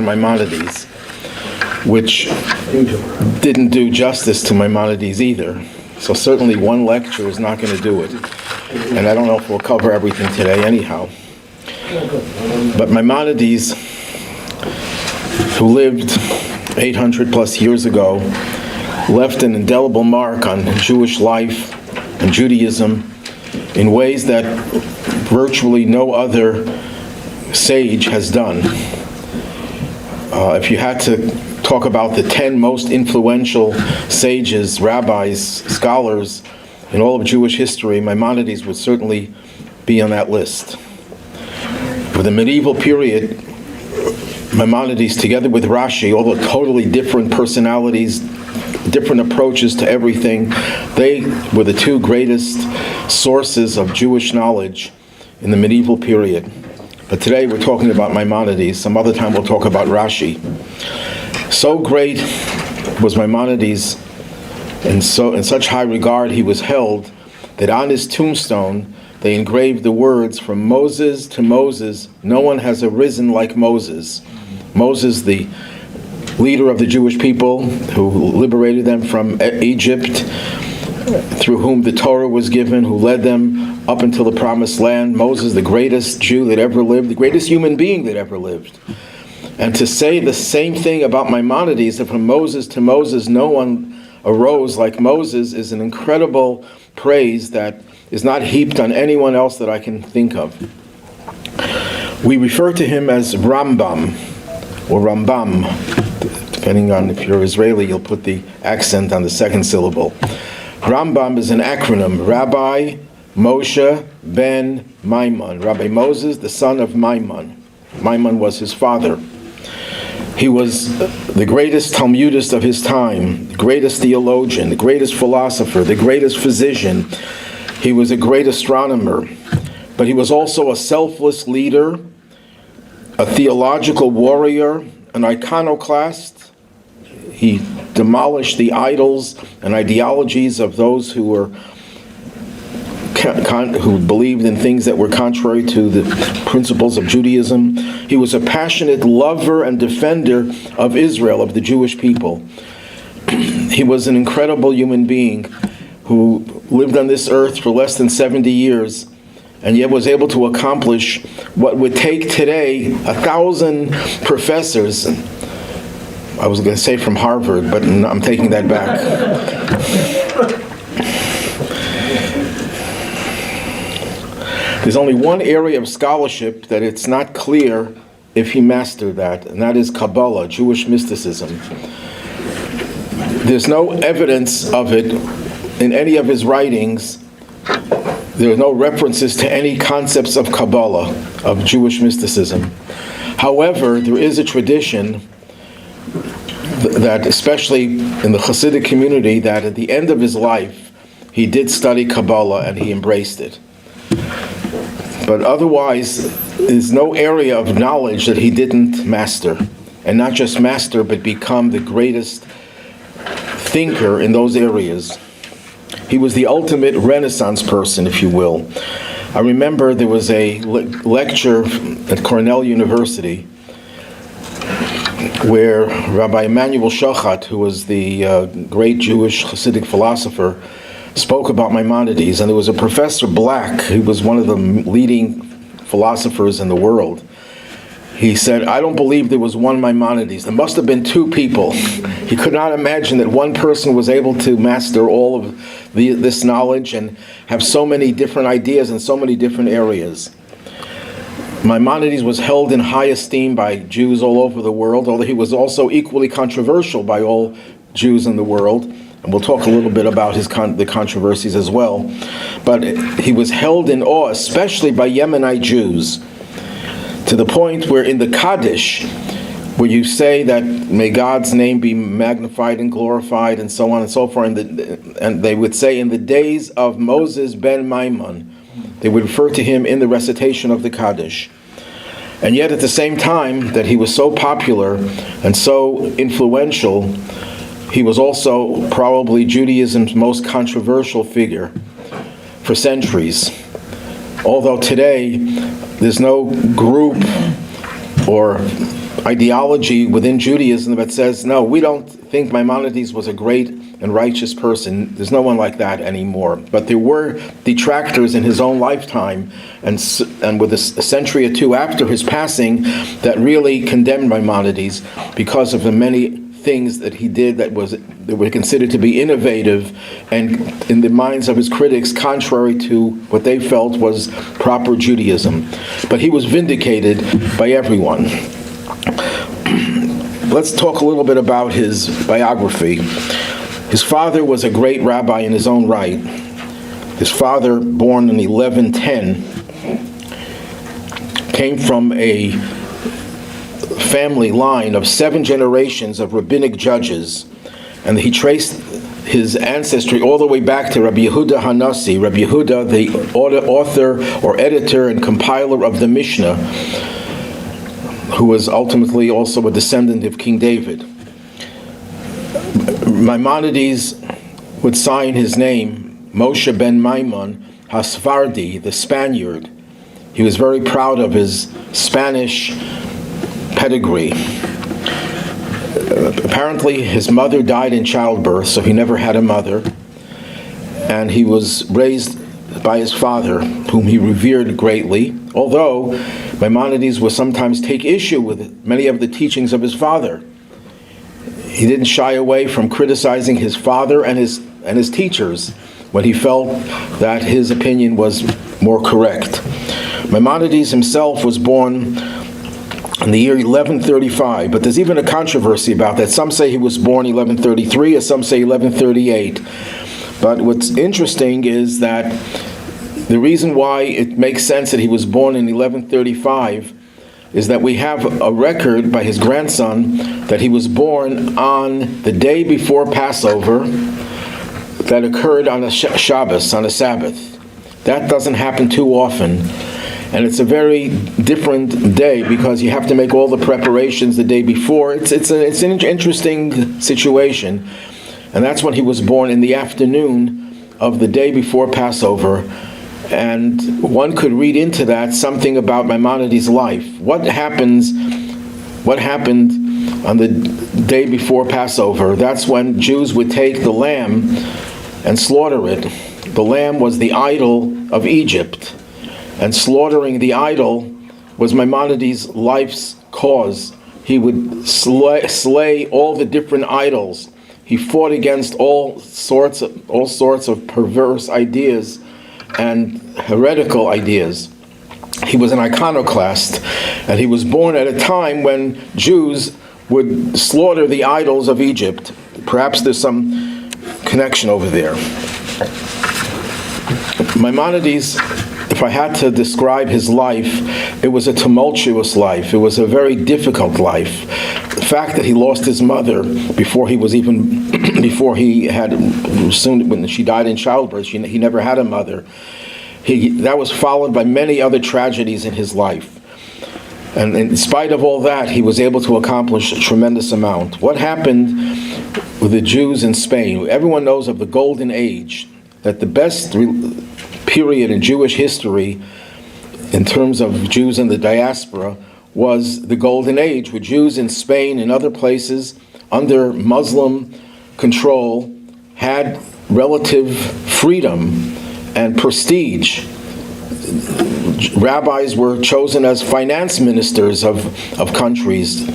Maimonides, which didn't do justice to Maimonides either. So certainly one lecture is not going to do it. And I don't know if we'll cover everything today anyhow. But Maimonides, who lived 800 plus years ago, left an indelible mark on Jewish life and Judaism in ways that virtually no other sage has done. If you had to talk about the 10 most influential sages, rabbis, scholars in all of Jewish history, Maimonides would certainly be on that list. For the medieval period, Maimonides, together with Rashi, although totally different personalities, different approaches to everything, they were the two greatest sources of Jewish knowledge in the medieval period. But today we're talking about Maimonides. Some other time we'll talk about Rashi. So great was Maimonides, and so in such high regard he was held, that on his tombstone they engraved the words, "From Moses to Moses, no one has arisen like Moses." Moses, the leader of the Jewish people, who liberated them from Egypt, through whom the Torah was given, who led them up until the promised land. Moses, the greatest Jew that ever lived, the greatest human being that ever lived. And to say the same thing about Maimonides, that from Moses to Moses no one arose like Moses, is an incredible praise that is not heaped on anyone else that I can think of. We refer to him as Rambam, or Rambam. Depending on if you're Israeli, you'll put the accent on the second syllable. Rambam is an acronym, Rabbi Moshe ben Maimon. Rabbi Moses, the son of Maimon. Maimon was his father. He was the greatest Talmudist of his time, the greatest theologian, the greatest philosopher, the greatest physician. He was a great astronomer. But he was also a selfless leader, a theological warrior, an iconoclast. He demolished the idols and ideologies of those who were who believed in things that were contrary to the principles of Judaism. He was a passionate lover and defender of Israel, of the Jewish people. He was an incredible human being who lived on this earth for less than 70 years, and yet was able to accomplish what would take today 1,000 professors. I was going to say from Harvard, but I'm taking that back. There's only one area of scholarship that it's not clear if he mastered that, and that is Kabbalah, Jewish mysticism. There's no evidence of it in any of his writings. There are no references to any concepts of Kabbalah, of Jewish mysticism. However, there is a tradition that, especially in the Hasidic community, that at the end of his life, he did study Kabbalah and he embraced it. But otherwise, there's no area of knowledge that he didn't master. And not just master, but become the greatest thinker in those areas. He was the ultimate Renaissance person, if you will. I remember there was a lecture at Cornell University where Rabbi Emanuel Shochat, who was the great Jewish Hasidic philosopher, spoke about Maimonides. And there was a Professor Black, who was one of the leading philosophers in the world. He said, "I don't believe there was one Maimonides. There must have been two people." He could not imagine that one person was able to master all of this knowledge and have so many different ideas in so many different areas. Maimonides was held in high esteem by Jews all over the world, although he was also equally controversial by all Jews in the world. And we'll talk a little bit about the controversies as well. But he was held in awe, especially by Yemenite Jews, to the point where in the Kaddish, where you say that may God's name be magnified and glorified and so on and so forth, and they would say in the days of Moses ben Maimon, they would refer to him in the recitation of the Kaddish. And yet at the same time that he was so popular and so influential, he was also probably Judaism's most controversial figure for centuries. Although today there's no group or ideology within Judaism that says, no, we don't think Maimonides was a great and righteous person. There's no one like that anymore. But there were detractors in his own lifetime and with a century or two after his passing that really condemned Maimonides because of the many things that he did that were considered to be innovative and, in the minds of his critics, contrary to what they felt was proper Judaism. But he was vindicated by everyone. Let's talk a little bit about his biography. His father was a great rabbi in his own right. His father, born in 1110, came from a family line of 7 generations of rabbinic judges, and he traced his ancestry all the way back to Rabbi Yehuda Hanassi, Rabbi Yehuda, the author or editor and compiler of the Mishneh, who was ultimately also a descendant of King David. Maimonides would sign his name Moshe ben Maimon Hasvardi, the Spaniard. He was very proud of his Spanish pedigree. Apparently his mother died in childbirth, so he never had a mother, and he was raised by his father, whom he revered greatly, although Maimonides would sometimes take issue with many of the teachings of his father. He didn't shy away from criticizing his father and his teachers when he felt that his opinion was more correct. Maimonides himself was born in the year 1135, but there's even a controversy about that. Some say he was born 1133, or some say 1138. But what's interesting is that the reason why it makes sense that he was born in 1135 is that we have a record by his grandson that he was born on the day before Passover that occurred on a Shabbos, on a Sabbath. That doesn't happen too often. And it's a very different day because you have to make all the preparations the day before. It's an interesting situation. And that's when he was born, in the afternoon of the day before Passover. And one could read into that something about Maimonides' life. What happened on the day before Passover? That's when Jews would take the lamb and slaughter it. The lamb was the idol of Egypt. And slaughtering the idol was Maimonides' life's cause. He would slay all the different idols. He fought against all sorts of perverse ideas and heretical ideas. He was an iconoclast, and he was born at a time when Jews would slaughter the idols of Egypt. Perhaps there's some connection over there. Maimonides, if I had to describe his life, it was a tumultuous life. It was a very difficult life. The fact that he lost his mother before he had, soon when she died in childbirth, he never had a mother. That was followed by many other tragedies in his life. And in spite of all that, he was able to accomplish a tremendous amount. What happened with the Jews in Spain? Everyone knows of the Golden Age, that the best period in Jewish history in terms of Jews in the diaspora was the Golden Age, with Jews in Spain and other places under Muslim control had relative freedom and prestige. Rabbis were chosen as finance ministers of countries.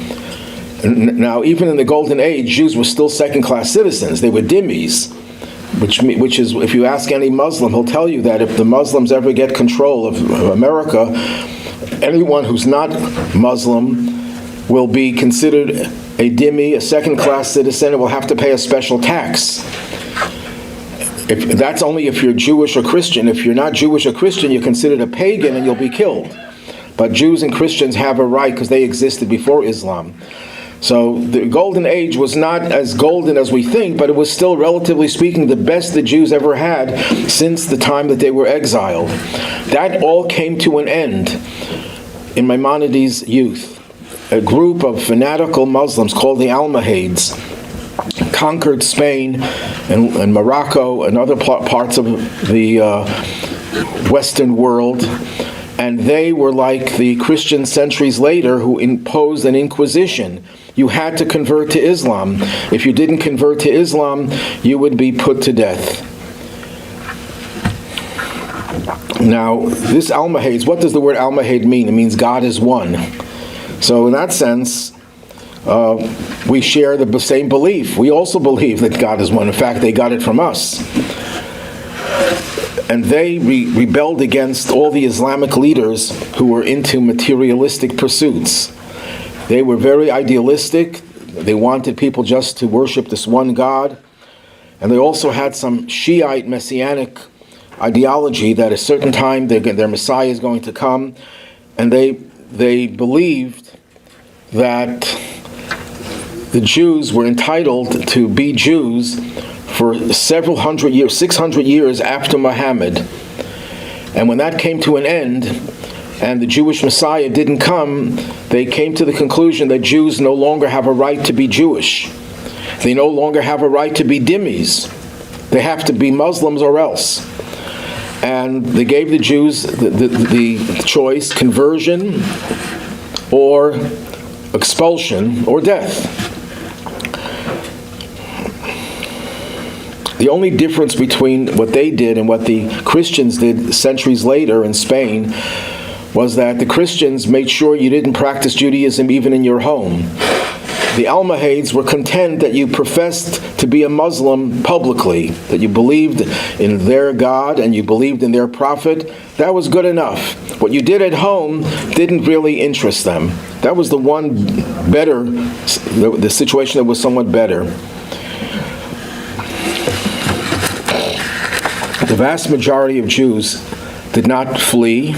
Now, even in the Golden Age, Jews were still second-class citizens. They were dhimmis. Which is, if you ask any Muslim, he'll tell you that if the Muslims ever get control of America, anyone who's not Muslim will be considered a dhimmi, a second-class citizen, and will have to pay a special tax. That's only if you're Jewish or Christian. If you're not Jewish or Christian, you're considered a pagan and you'll be killed. But Jews and Christians have a right because they existed before Islam. So the Golden Age was not as golden as we think, but it was still, relatively speaking, the best the Jews ever had since the time that they were exiled. That all came to an end in Maimonides' youth. A group of fanatical Muslims called the Almohades conquered Spain and Morocco and other parts of the Western world, And they were like the Christians centuries later who imposed an inquisition. You had to convert to Islam. If you didn't convert to Islam, you would be put to death. Now, this Almohades, what does the word Almohade mean? It means God is one. So in that sense, we share the same belief. We also believe that God is one. In fact, they got it from us. And they rebelled against all the Islamic leaders who were into materialistic pursuits. They were very idealistic. They wanted people just to worship this one God. And they also had some Shiite messianic ideology that at a certain time their Messiah is going to come. And they believed that the Jews were entitled to be Jews for several hundred years, 600 years after Muhammad. And when that came to an end, and the Jewish Messiah didn't come, they came to the conclusion that Jews no longer have a right to be Jewish. They no longer have a right to be dhimmis. They have to be Muslims or else. And they gave the Jews the choice, conversion or expulsion or death. The only difference between what they did and what the Christians did centuries later in Spain was that the Christians made sure you didn't practice Judaism even in your home. The Almohades were content that you professed to be a Muslim publicly, that you believed in their God and you believed in their prophet. That was good enough. What you did at home didn't really interest them. That was the one better, the situation that was somewhat better. The vast majority of Jews did not flee,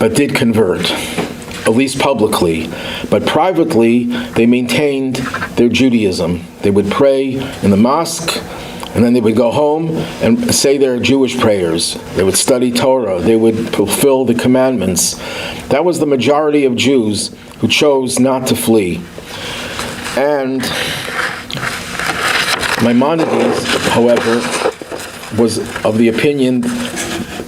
but did convert, at least publicly. But privately, they maintained their Judaism. They would pray in the mosque, and then they would go home and say their Jewish prayers. They would study Torah. They would fulfill the commandments. That was the majority of Jews who chose not to flee. And Maimonides, however, was of the opinion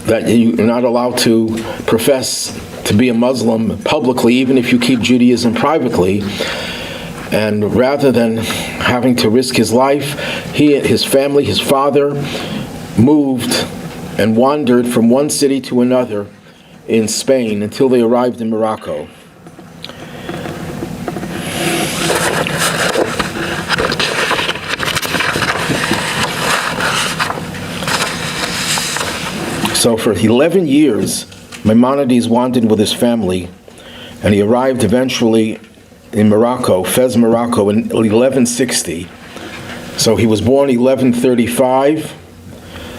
that you're not allowed to profess to be a Muslim publicly, even if you keep Judaism privately. And rather than having to risk his life, he, his family, his father, moved and wandered from one city to another in Spain until they arrived in Morocco. So for 11 years, Maimonides wandered with his family, and he arrived eventually in Morocco, Fez, Morocco, in 1160. So he was born 1135,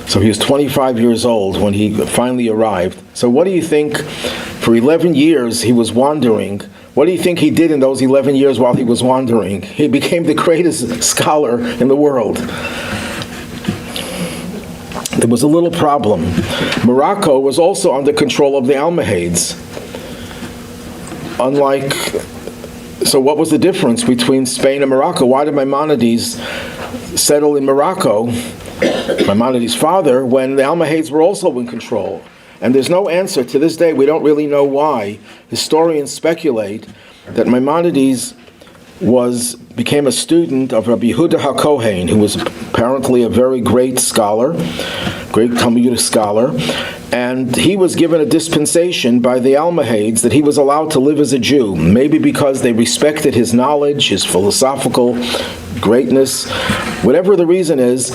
so he was 25 years old when he finally arrived. So what do you think, for 11 years he was wandering, what do you think he did in those 11 years while he was wandering? He became the greatest scholar in the world. There was a little problem. Morocco was also under control of the Almohades. So what was the difference between Spain and Morocco? Why did Maimonides settle in Morocco, Maimonides' father, when the Almohades were also in control? And there's no answer. To this day, we don't really know why. Historians speculate that Maimonides became a student of Rabbi Yehuda HaKohen, who was apparently a very great scholar, great Talmudic scholar, and he was given a dispensation by the Almohades that he was allowed to live as a Jew, maybe because they respected his knowledge, his philosophical greatness, whatever the reason is.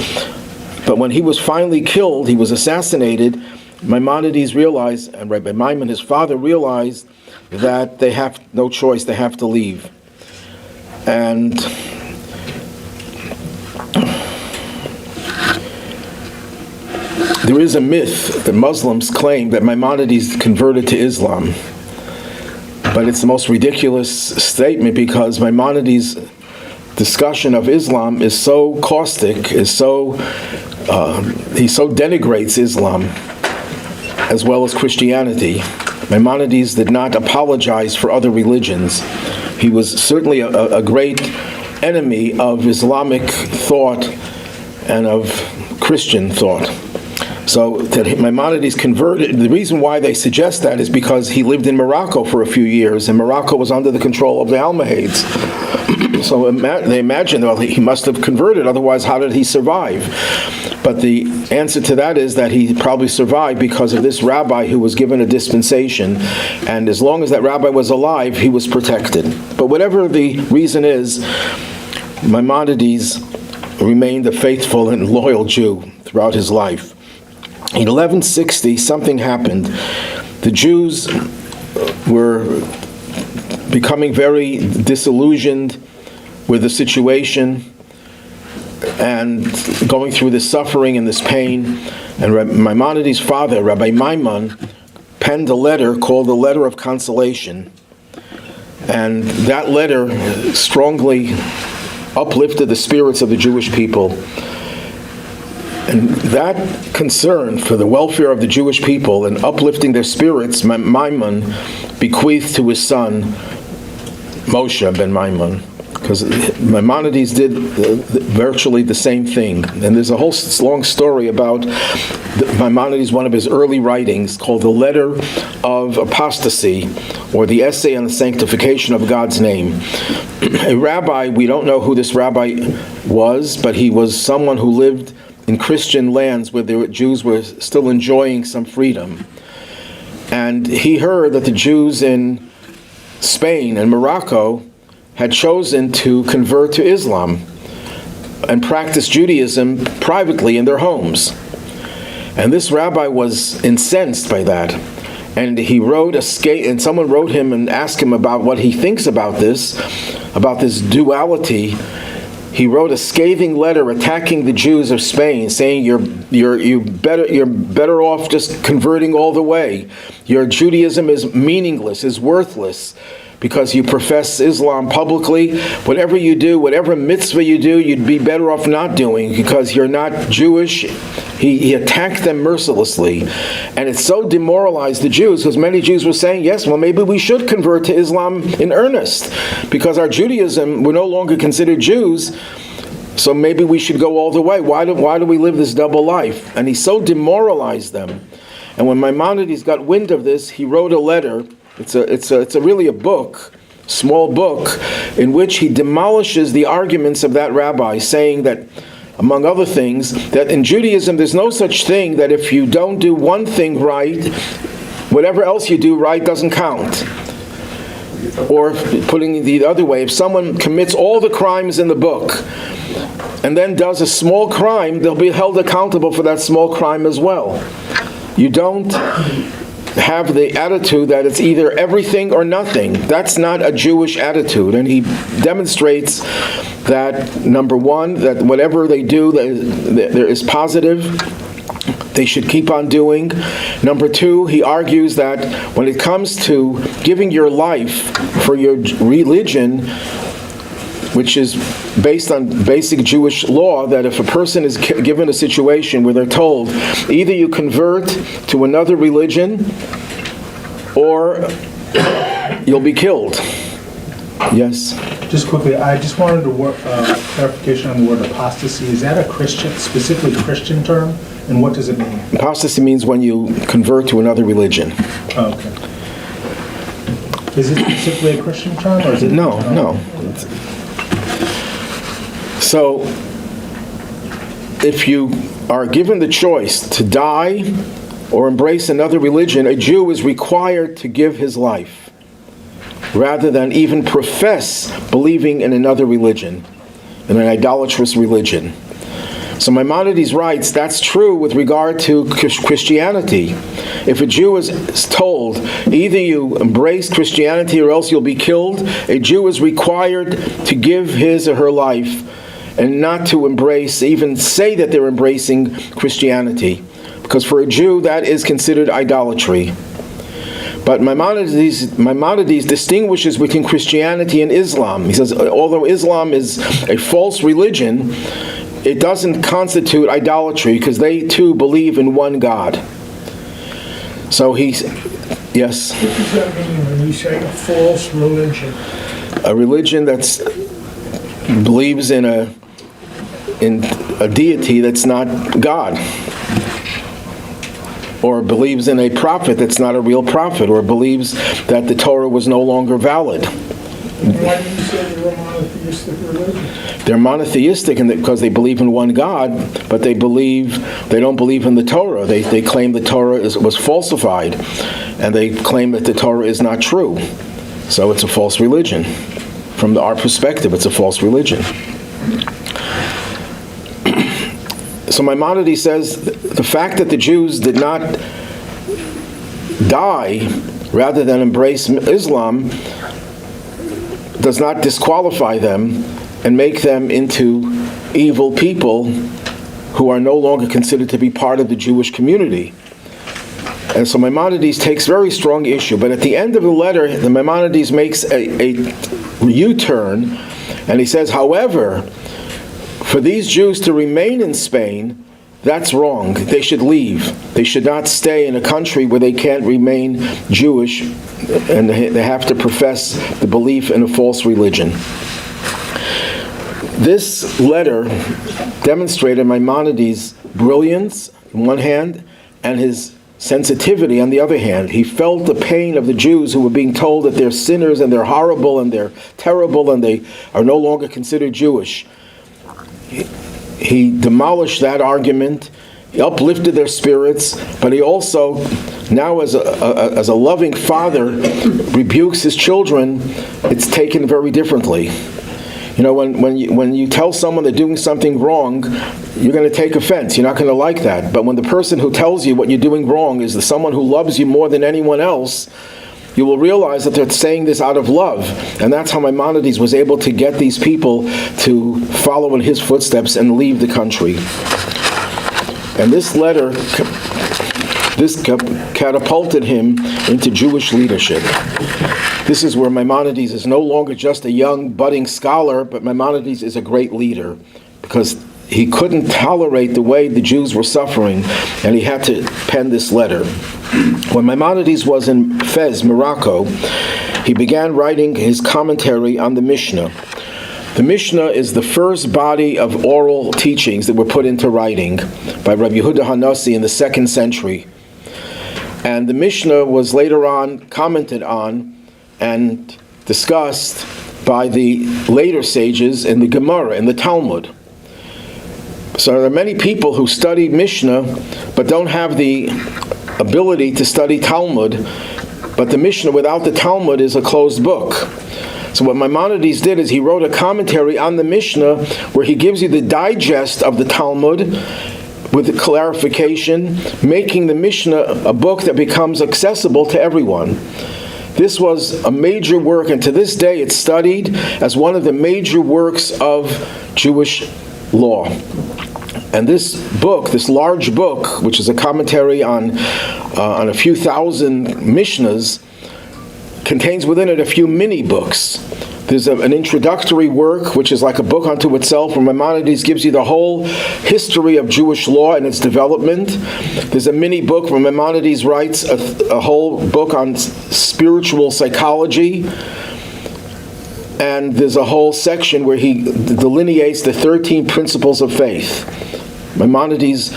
But when he was finally killed, he was assassinated, Maimonides realized, and Rabbi Maimon, his father, realized that they have no choice, they have to leave. And there is a myth that Muslims claim that Maimonides converted to Islam. But it's the most ridiculous statement, because Maimonides' discussion of Islam is so caustic, he so denigrates Islam as well as Christianity. Maimonides did not apologize for other religions. He was certainly a great enemy of Islamic thought and of Christian thought. So that Maimonides converted, the reason why they suggest that is because he lived in Morocco for a few years, and Morocco was under the control of the Almohades. So they imagine, well, he must have converted, otherwise how did he survive? But the answer to that is that he probably survived because of this rabbi who was given a dispensation, and as long as that rabbi was alive, he was protected. But whatever the reason is, Maimonides remained a faithful and loyal Jew throughout his life. In 1160, something happened. The Jews were becoming very disillusioned with the situation and going through this suffering and this pain. And Maimonides' father, Rabbi Maimon, penned a letter called the Letter of Consolation. And that letter strongly uplifted the spirits of the Jewish people. And that concern for the welfare of the Jewish people and uplifting their spirits, Maimon bequeathed to his son, Moshe ben Maimon, because Maimonides did virtually the same thing. And there's a whole long story about Maimonides, one of his early writings, called The Letter of Apostasy, or the Essay on the Sanctification of God's Name. A rabbi, we don't know who this rabbi was, but he was someone who lived in Christian lands where the Jews were still enjoying some freedom. And he heard that the Jews in Spain and Morocco had chosen to convert to Islam and practice Judaism privately in their homes. And this rabbi was incensed by that. And he wrote and someone wrote him and asked him about what he thinks about this duality. He wrote a scathing letter attacking the Jews of Spain, saying you're better off just converting all the way. Your Judaism is meaningless, is worthless, because you profess Islam publicly. Whatever you do, whatever mitzvah you do, you'd be better off not doing because you're not Jewish. He attacked them mercilessly. And it so demoralized the Jews, because many Jews were saying, yes, well, maybe we should convert to Islam in earnest, because our Judaism, we're no longer considered Jews, so maybe we should go all the way. Why do we live this double life? And he so demoralized them. And when Maimonides got wind of this, he wrote a letter. It's really a book, small book, in which he demolishes the arguments of that rabbi, saying that, among other things, that in Judaism there's no such thing that if you don't do one thing right, whatever else you do right doesn't count. Or putting it the other way, if someone commits all the crimes in the book and then does a small crime, they'll be held accountable for that small crime as well. You don't have the attitude that it's either everything or nothing. That's not a Jewish attitude. And he demonstrates that, number one, that whatever they do, there is positive, they should keep on doing. Number two, he argues that when it comes to giving your life for your religion, which is based on basic Jewish law, that if a person is given a situation where they're told, either you convert to another religion or you'll be killed. Yes? Just quickly, I just wanted clarification on the word apostasy. Is that a Christian, specifically Christian term? And what does it mean? Apostasy means when you convert to another religion. Oh, okay. Is it specifically a Christian term? Or is it No. So, if you are given the choice to die or embrace another religion, a Jew is required to give his life, rather than even profess believing in another religion, in an idolatrous religion. So Maimonides writes, that's true with regard to Christianity. If a Jew is told, either you embrace Christianity or else you'll be killed, a Jew is required to give his or her life and not to embrace, even say that they're embracing Christianity. Because for a Jew, that is considered idolatry. But Maimonides distinguishes between Christianity and Islam. He says, although Islam is a false religion, it doesn't constitute idolatry because they too believe in one God. So yes? What does that mean when you say a false religion? A religion that believes in a deity that's not God. or believes in a prophet that's not a real prophet, or believes that the Torah was no longer valid. Why do you say they're a monotheistic religion? They're monotheistic because they believe in one God, but they don't believe in the Torah. They claim the Torah was falsified, and they claim that the Torah is not true. So it's a false religion. From our perspective, it's a false religion. So Maimonides says the fact that the Jews did not die rather than embrace Islam does not disqualify them and make them into evil people who are no longer considered to be part of the Jewish community. And so Maimonides takes very strong issue. But at the end of the letter, the Maimonides makes a U-turn, and he says, however, for these Jews to remain in Spain, that's wrong. They should leave. They should not stay in a country where they can't remain Jewish, and they have to profess the belief in a false religion. This letter demonstrated Maimonides' brilliance on one hand, and his sensitivity on the other hand. He felt the pain of the Jews who were being told that they're sinners and they're horrible and they're terrible and they are no longer considered Jewish. He demolished that argument. He uplifted their spirits, but he also, now as a loving father, rebukes his children. It's taken very differently. You know, when you tell someone they're doing something wrong, you're going to take offense. You're not going to like that. But when the person who tells you what you're doing wrong is someone who loves you more than anyone else, you will realize that they're saying this out of love. And that's how Maimonides was able to get these people to follow in his footsteps and leave the country. And this letter, catapulted him into Jewish leadership. This is where Maimonides is no longer just a young, budding scholar, but Maimonides is a great leader, because he couldn't tolerate the way the Jews were suffering, and he had to pen this letter. When Maimonides was in Fez, Morocco, he began writing his commentary on the Mishneh. The Mishneh is the first body of oral teachings that were put into writing by Rabbi Yehuda Hanassi in the 2nd century. And the Mishneh was later on commented on and discussed by the later sages in the Gemara, in the Talmud. So there are many people who study Mishneh but don't have the ability to study Talmud, but the Mishneh without the Talmud is a closed book. So what Maimonides did is he wrote a commentary on the Mishneh where he gives you the digest of the Talmud with the clarification, making the Mishneh a book that becomes accessible to everyone. This was a major work, and to this day it's studied as one of the major works of Jewish law. And this book, this large book, which is a commentary on a few thousand Mishnahs, contains within it a few mini books. There's an introductory work, which is like a book unto itself, where Maimonides gives you the whole history of Jewish law and its development. There's a mini book where Maimonides writes a whole book on spiritual psychology. And there's a whole section where he delineates the 13 principles of faith. Maimonides,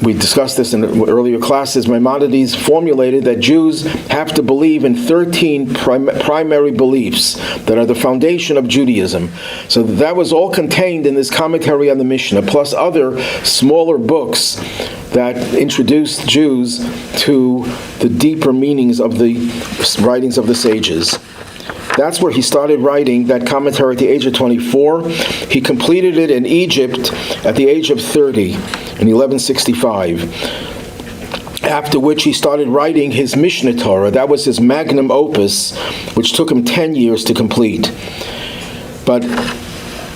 we discussed this in earlier classes, Maimonides formulated that Jews have to believe in 13 primary beliefs that are the foundation of Judaism. So that was all contained in this commentary on the Mishneh, plus other smaller books that introduced Jews to the deeper meanings of the writings of the sages. That's where he started writing that commentary at the age of 24. He completed it in Egypt at the age of 30 in 1165. After which he started writing his Mishneh Torah. That was his magnum opus, which took him 10 years to complete. But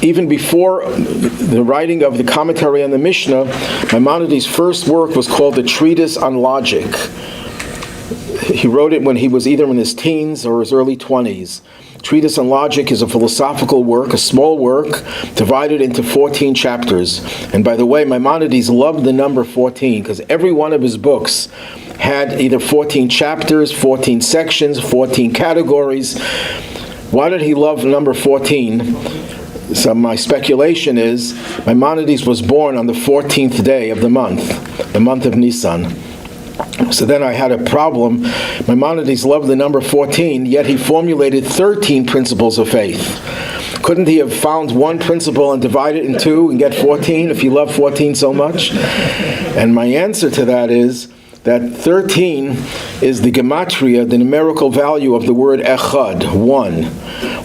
even before the writing of the commentary on the Mishneh, Maimonides' first work was called the Treatise on Logic. He wrote it when he was either in his teens or his early 20s. Treatise on Logic is a philosophical work, a small work, divided into 14 chapters. And by the way, Maimonides loved the number 14 because every one of his books had either 14 chapters, 14 sections, 14 categories. Why did he love the number 14? So my speculation is Maimonides was born on the 14th day of the month of Nisan. So then I had a problem. Maimonides loved the number 14, yet he formulated 13 principles of faith. Couldn't he have found one principle and divided it in two and get 14 if he loved 14 so much? And my answer to that is that 13 is the gematria, the numerical value of the word echad, one.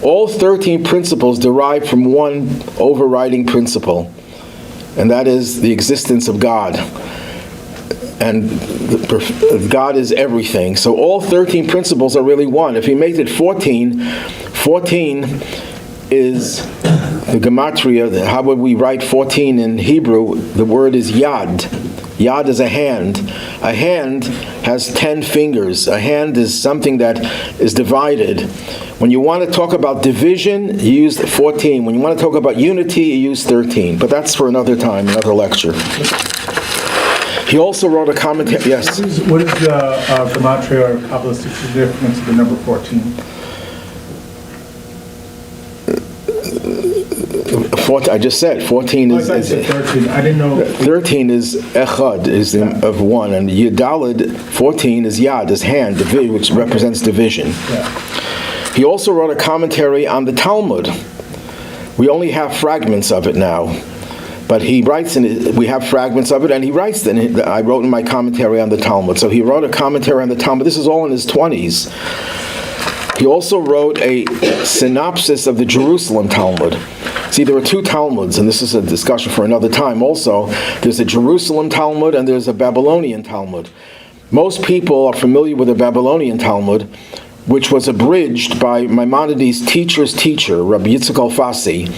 All 13 principles derive from one overriding principle, and that is the existence of God. And God is everything. So all 13 principles are really one. If he makes it 14, 14 is the gematria. How would we write 14 in Hebrew? The word is yad. Yad is a hand. A hand has 10 fingers. A hand is something that is divided. When you want to talk about division, you use 14. When you want to talk about unity, you use 13. But that's for another time, another lecture. He also wrote a commentary. Yes? What is the gematria or Kabbalistic significance of the number 14? 14, I just said 14 is 13. I didn't know. 13 is echad, is of one, and yadalid 14 is yad, is hand, which represents division. Yeah. He also wrote a commentary on the Talmud. We only have fragments of it now, but he writes in it. We have fragments of it, and he writes in it. I wrote in my commentary on the Talmud. So he wrote a commentary on the Talmud. This is all in his 20s. He also wrote a synopsis of the Jerusalem Talmud. See, there are two Talmuds, and this is a discussion for another time also. There's a Jerusalem Talmud and there's a Babylonian Talmud. Most people are familiar with the Babylonian Talmud, which was abridged by Maimonides' teacher's teacher, Rabbi Yitzchak Alfasi,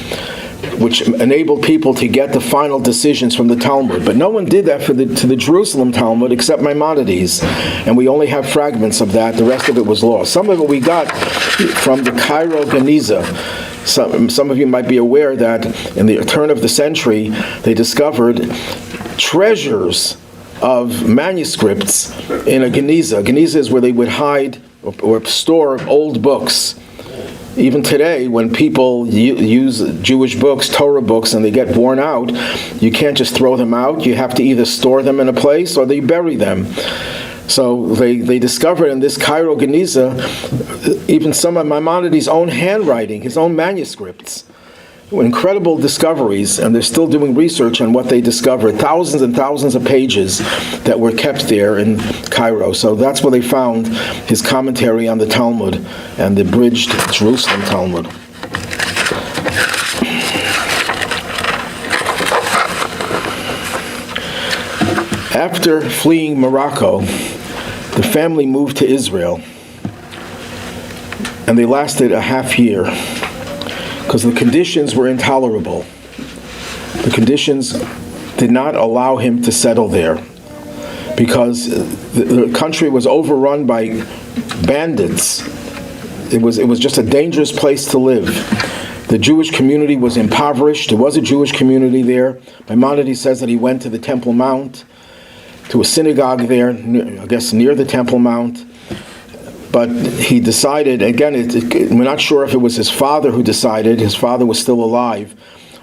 which enabled people to get the final decisions from the Talmud. But no one did that to the Jerusalem Talmud except Maimonides, and we only have fragments of that. The rest of it was lost. Some of it we got from the Cairo Geniza. Some of you might be aware that in the turn of the century, they discovered treasures of manuscripts in a Geniza. A Geniza is where they would hide or store old books. Even today, when people use Jewish books, Torah books, and they get worn out, you can't just throw them out. You have to either store them in a place or they bury them. So they discovered in this Cairo Geniza even some of Maimonides' own handwriting, his own manuscripts. Incredible discoveries, and they're still doing research on what they discovered. Thousands and thousands of pages that were kept there in Cairo. So that's where they found his commentary on the Talmud and the abridged Jerusalem Talmud. After fleeing Morocco, the family moved to Israel, and they lasted a half year because the conditions were intolerable. The conditions did not allow him to settle there because the country was overrun by bandits. It was just a dangerous place to live. The Jewish community was impoverished. There was a Jewish community there. Maimonides says that he went to the Temple Mount, to a synagogue there, I guess near the Temple Mount. But he decided, again, we're not sure if it was his father who decided, his father was still alive,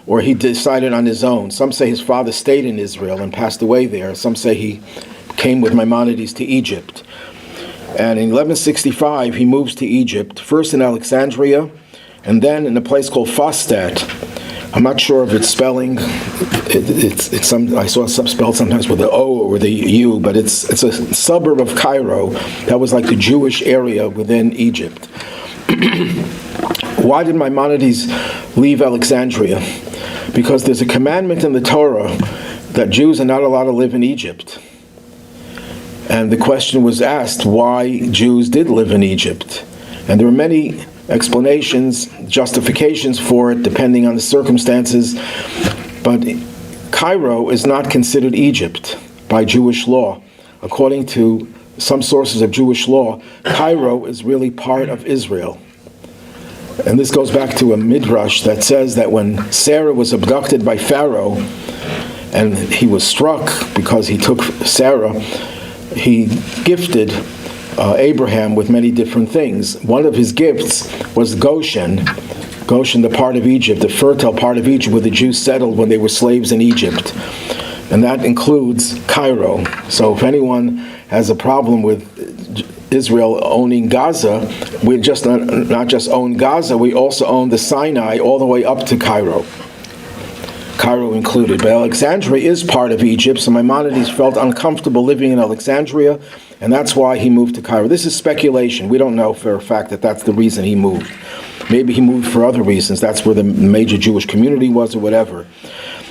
or he decided on his own. Some say his father stayed in Israel and passed away there. Some say he came with Maimonides to Egypt. And in 1165, he moves to Egypt, first in Alexandria, and then in a place called Fostat. I'm not sure of its spelling. I saw some spelled sometimes with the O or the U, but it's a suburb of Cairo. That was like the Jewish area within Egypt. Why did Maimonides leave Alexandria? Because there's a commandment in the Torah that Jews are not allowed to live in Egypt. And the question was asked why Jews did live in Egypt. And there are many explanations, justifications for it, depending on the circumstances. But Cairo is not considered Egypt by Jewish law. According to some sources of Jewish law, Cairo is really part of Israel. And this goes back to a midrash that says that when Sarah was abducted by Pharaoh, and he was struck because he took Sarah, he gifted Abraham with many different things. One of his gifts was Goshen, the part of Egypt, the fertile part of Egypt where the Jews settled when they were slaves in Egypt. and that includes Cairo. So if anyone has a problem with Israel owning Gaza, we just not just own Gaza, we also own the Sinai all the way up to Cairo. Cairo included. But Alexandria is part of Egypt, so Maimonides felt uncomfortable living in Alexandria, and that's why he moved to Cairo. This is speculation. We don't know for a fact that that's the reason he moved. Maybe he moved for other reasons. That's where the major Jewish community was or whatever.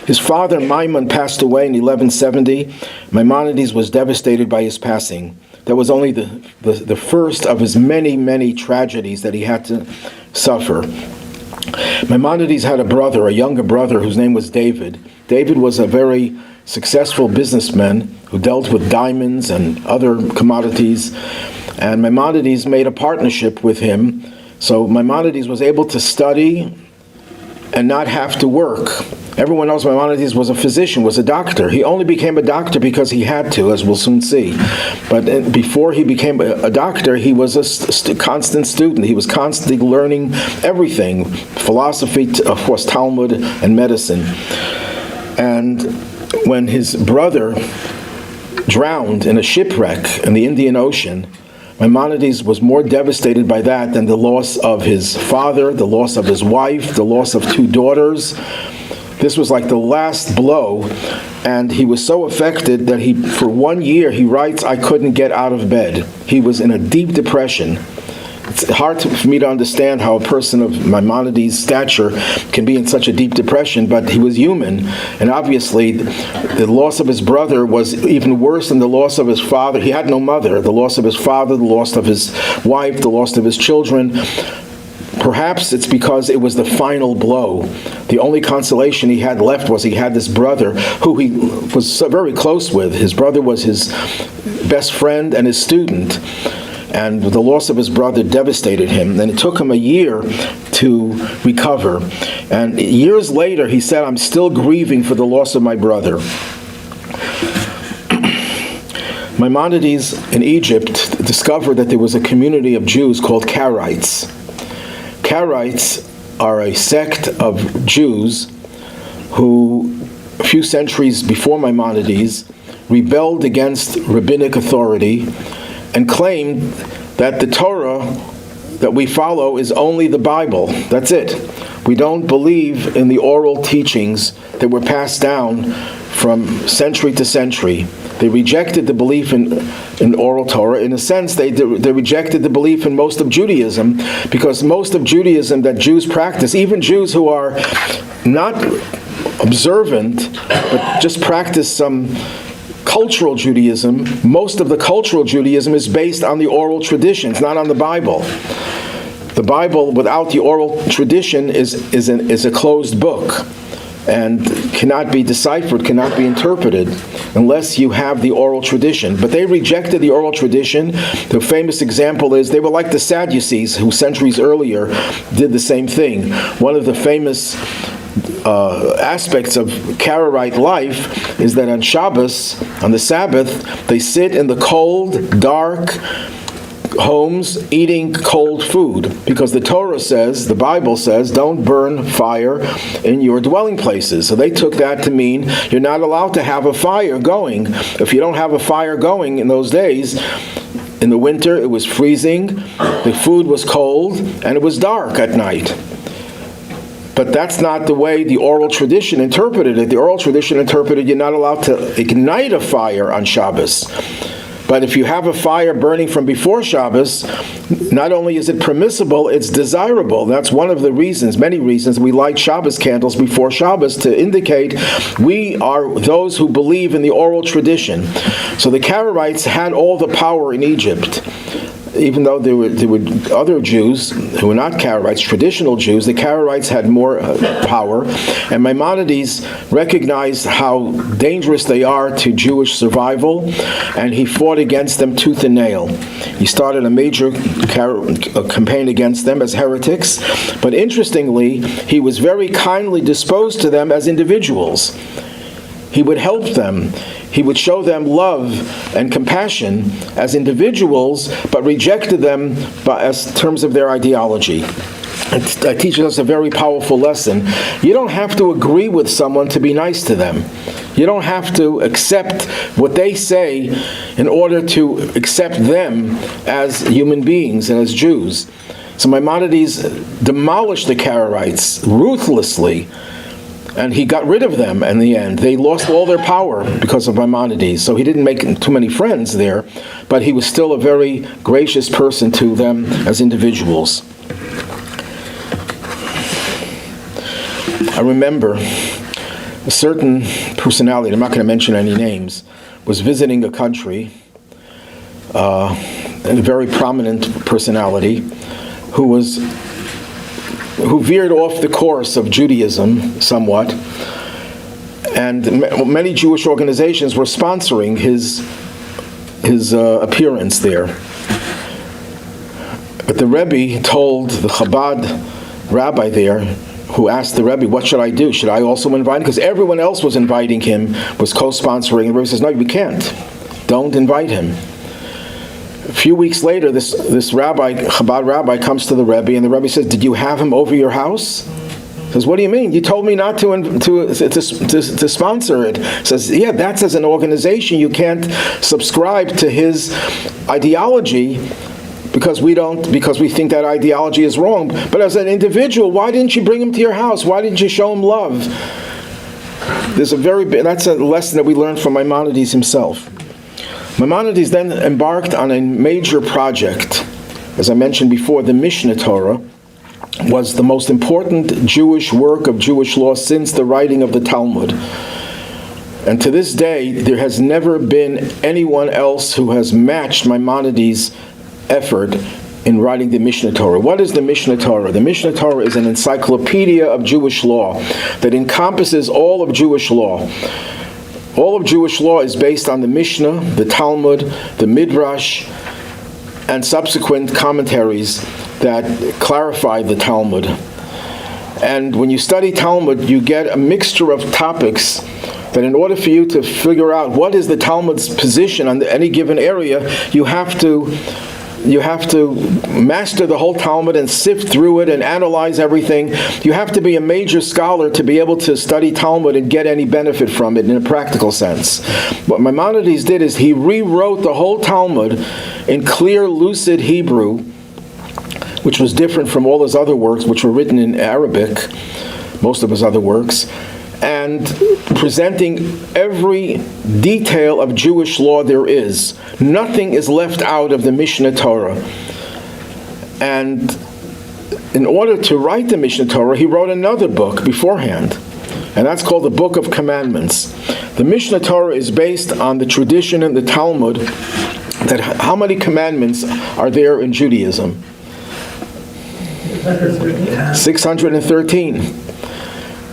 His father, Maimon, passed away in 1170. Maimonides was devastated by his passing. That was only the first of his many, many tragedies that he had to suffer. Maimonides had a younger brother, whose name was David. David was a very successful businessman who dealt with diamonds and other commodities. And Maimonides made a partnership with him. So Maimonides was able to study and not have to work. Everyone knows Maimonides was a physician, was a doctor. He only became a doctor because he had to, as we'll soon see. But before he became a doctor, he was a constant student. He was constantly learning everything, philosophy, of course, Talmud, and medicine. And when his brother drowned in a shipwreck in the Indian Ocean, Maimonides was more devastated by that than the loss of his father, the loss of his wife, the loss of 2 daughters. This was like the last blow, and he was so affected that for 1 year, he writes, I couldn't get out of bed. He was in a deep depression. It's hard for me to understand how a person of Maimonides' stature can be in such a deep depression, but he was human, and obviously the loss of his brother was even worse than the loss of his father. He had no mother. The loss of his father, the loss of his wife, the loss of his children. Perhaps it's because it was the final blow. The only consolation he had left was he had this brother who he was so very close with. His brother was his best friend and his student. And the loss of his brother devastated him. And it took him a year to recover. And years later, he said, I'm still grieving for the loss of my brother. Maimonides in Egypt discovered that there was a community of Jews called Karaites. Karaites are a sect of Jews who, a few centuries before Maimonides, rebelled against rabbinic authority and claimed that the Torah that we follow is only the Bible. That's it. We don't believe in the oral teachings that were passed down from century to century. They rejected the belief in oral Torah. In a sense, they rejected the belief in most of Judaism, because most of Judaism that Jews practice, even Jews who are not observant, but just practice some cultural Judaism, most of the cultural Judaism is based on the oral traditions, not on the Bible. The Bible, without the oral tradition, is a closed book and cannot be deciphered, cannot be interpreted, unless you have the oral tradition. But they rejected the oral tradition. The famous example is they were like the Sadducees, who centuries earlier did the same thing. One of the famous aspects of Karaite life is that on Shabbos, on the Sabbath, they sit in the cold, dark homes eating cold food, because the Torah says, the Bible says, don't burn fire in your dwelling places. So they took that to mean you're not allowed to have a fire going. If you don't have a fire going in those days, in the winter it was freezing, the food was cold, and it was dark at night. But that's not the way the oral tradition interpreted it. The oral tradition interpreted you're not allowed to ignite a fire on Shabbos. But if you have a fire burning from before Shabbos, not only is it permissible, it's desirable. That's one of the reasons, many reasons, we light Shabbos candles before Shabbos, to indicate we are those who believe in the oral tradition. So the Karaites had all the power in Egypt. Even though there were other Jews who were not Karaites, traditional Jews, the Karaites had more power. And Maimonides recognized how dangerous they are to Jewish survival, and he fought against them tooth and nail. He started a major campaign against them as heretics, but interestingly, he was very kindly disposed to them as individuals. He would help them. He would show them love and compassion as individuals, but rejected them as terms of their ideology. It teaches us a very powerful lesson. You don't have to agree with someone to be nice to them. You don't have to accept what they say in order to accept them as human beings and as Jews. So Maimonides demolished the Karaites ruthlessly, and he got rid of them in the end. They lost all their power because of Maimonides. So he didn't make too many friends there, but he was still a very gracious person to them as individuals. I remember a certain personality, I'm not going to mention any names, was visiting a country, and a very prominent personality who veered off the course of Judaism somewhat, and many Jewish organizations were sponsoring his appearance there. But the Rebbe told the Chabad rabbi there, who asked the Rebbe, what should I do? Should I also invite him? Because everyone else was inviting him, was co-sponsoring. And the Rebbe says, no, we can't. Don't invite him. A few weeks later, this rabbi, Chabad rabbi, comes to the Rebbe, and the Rebbe says, did you have him over your house? He says, what do you mean? You told me not to sponsor it. He says, yeah, that's as an organization. You can't subscribe to his ideology because we think that ideology is wrong. But as an individual, why didn't you bring him to your house? Why didn't you show him love? That's a lesson that we learned from Maimonides himself. Maimonides then embarked on a major project. As I mentioned before, the Mishneh Torah was the most important Jewish work of Jewish law since the writing of the Talmud. And to this day, there has never been anyone else who has matched Maimonides' effort in writing the Mishneh Torah. What is the Mishneh Torah? The Mishneh Torah is an encyclopedia of Jewish law that encompasses all of Jewish law. All of Jewish law is based on the Mishnah, the Talmud, the Midrash, and subsequent commentaries that clarify the Talmud. And when you study Talmud, you get a mixture of topics that in order for you to figure out what is the Talmud's position on any given area, you have to master the whole Talmud and sift through it and analyze everything. You have to be a major scholar to be able to study Talmud and get any benefit from it in a practical sense. What Maimonides did is he rewrote the whole Talmud in clear, lucid Hebrew, which was different from all his other works, which were written in Arabic, most of his other works, and presenting every detail of Jewish law there is. Nothing is left out of the Mishneh Torah. And in order to write the Mishneh Torah, he wrote another book beforehand, and that's called the Book of Commandments. The Mishneh Torah is based on the tradition in the Talmud that how many commandments are there in Judaism? 613.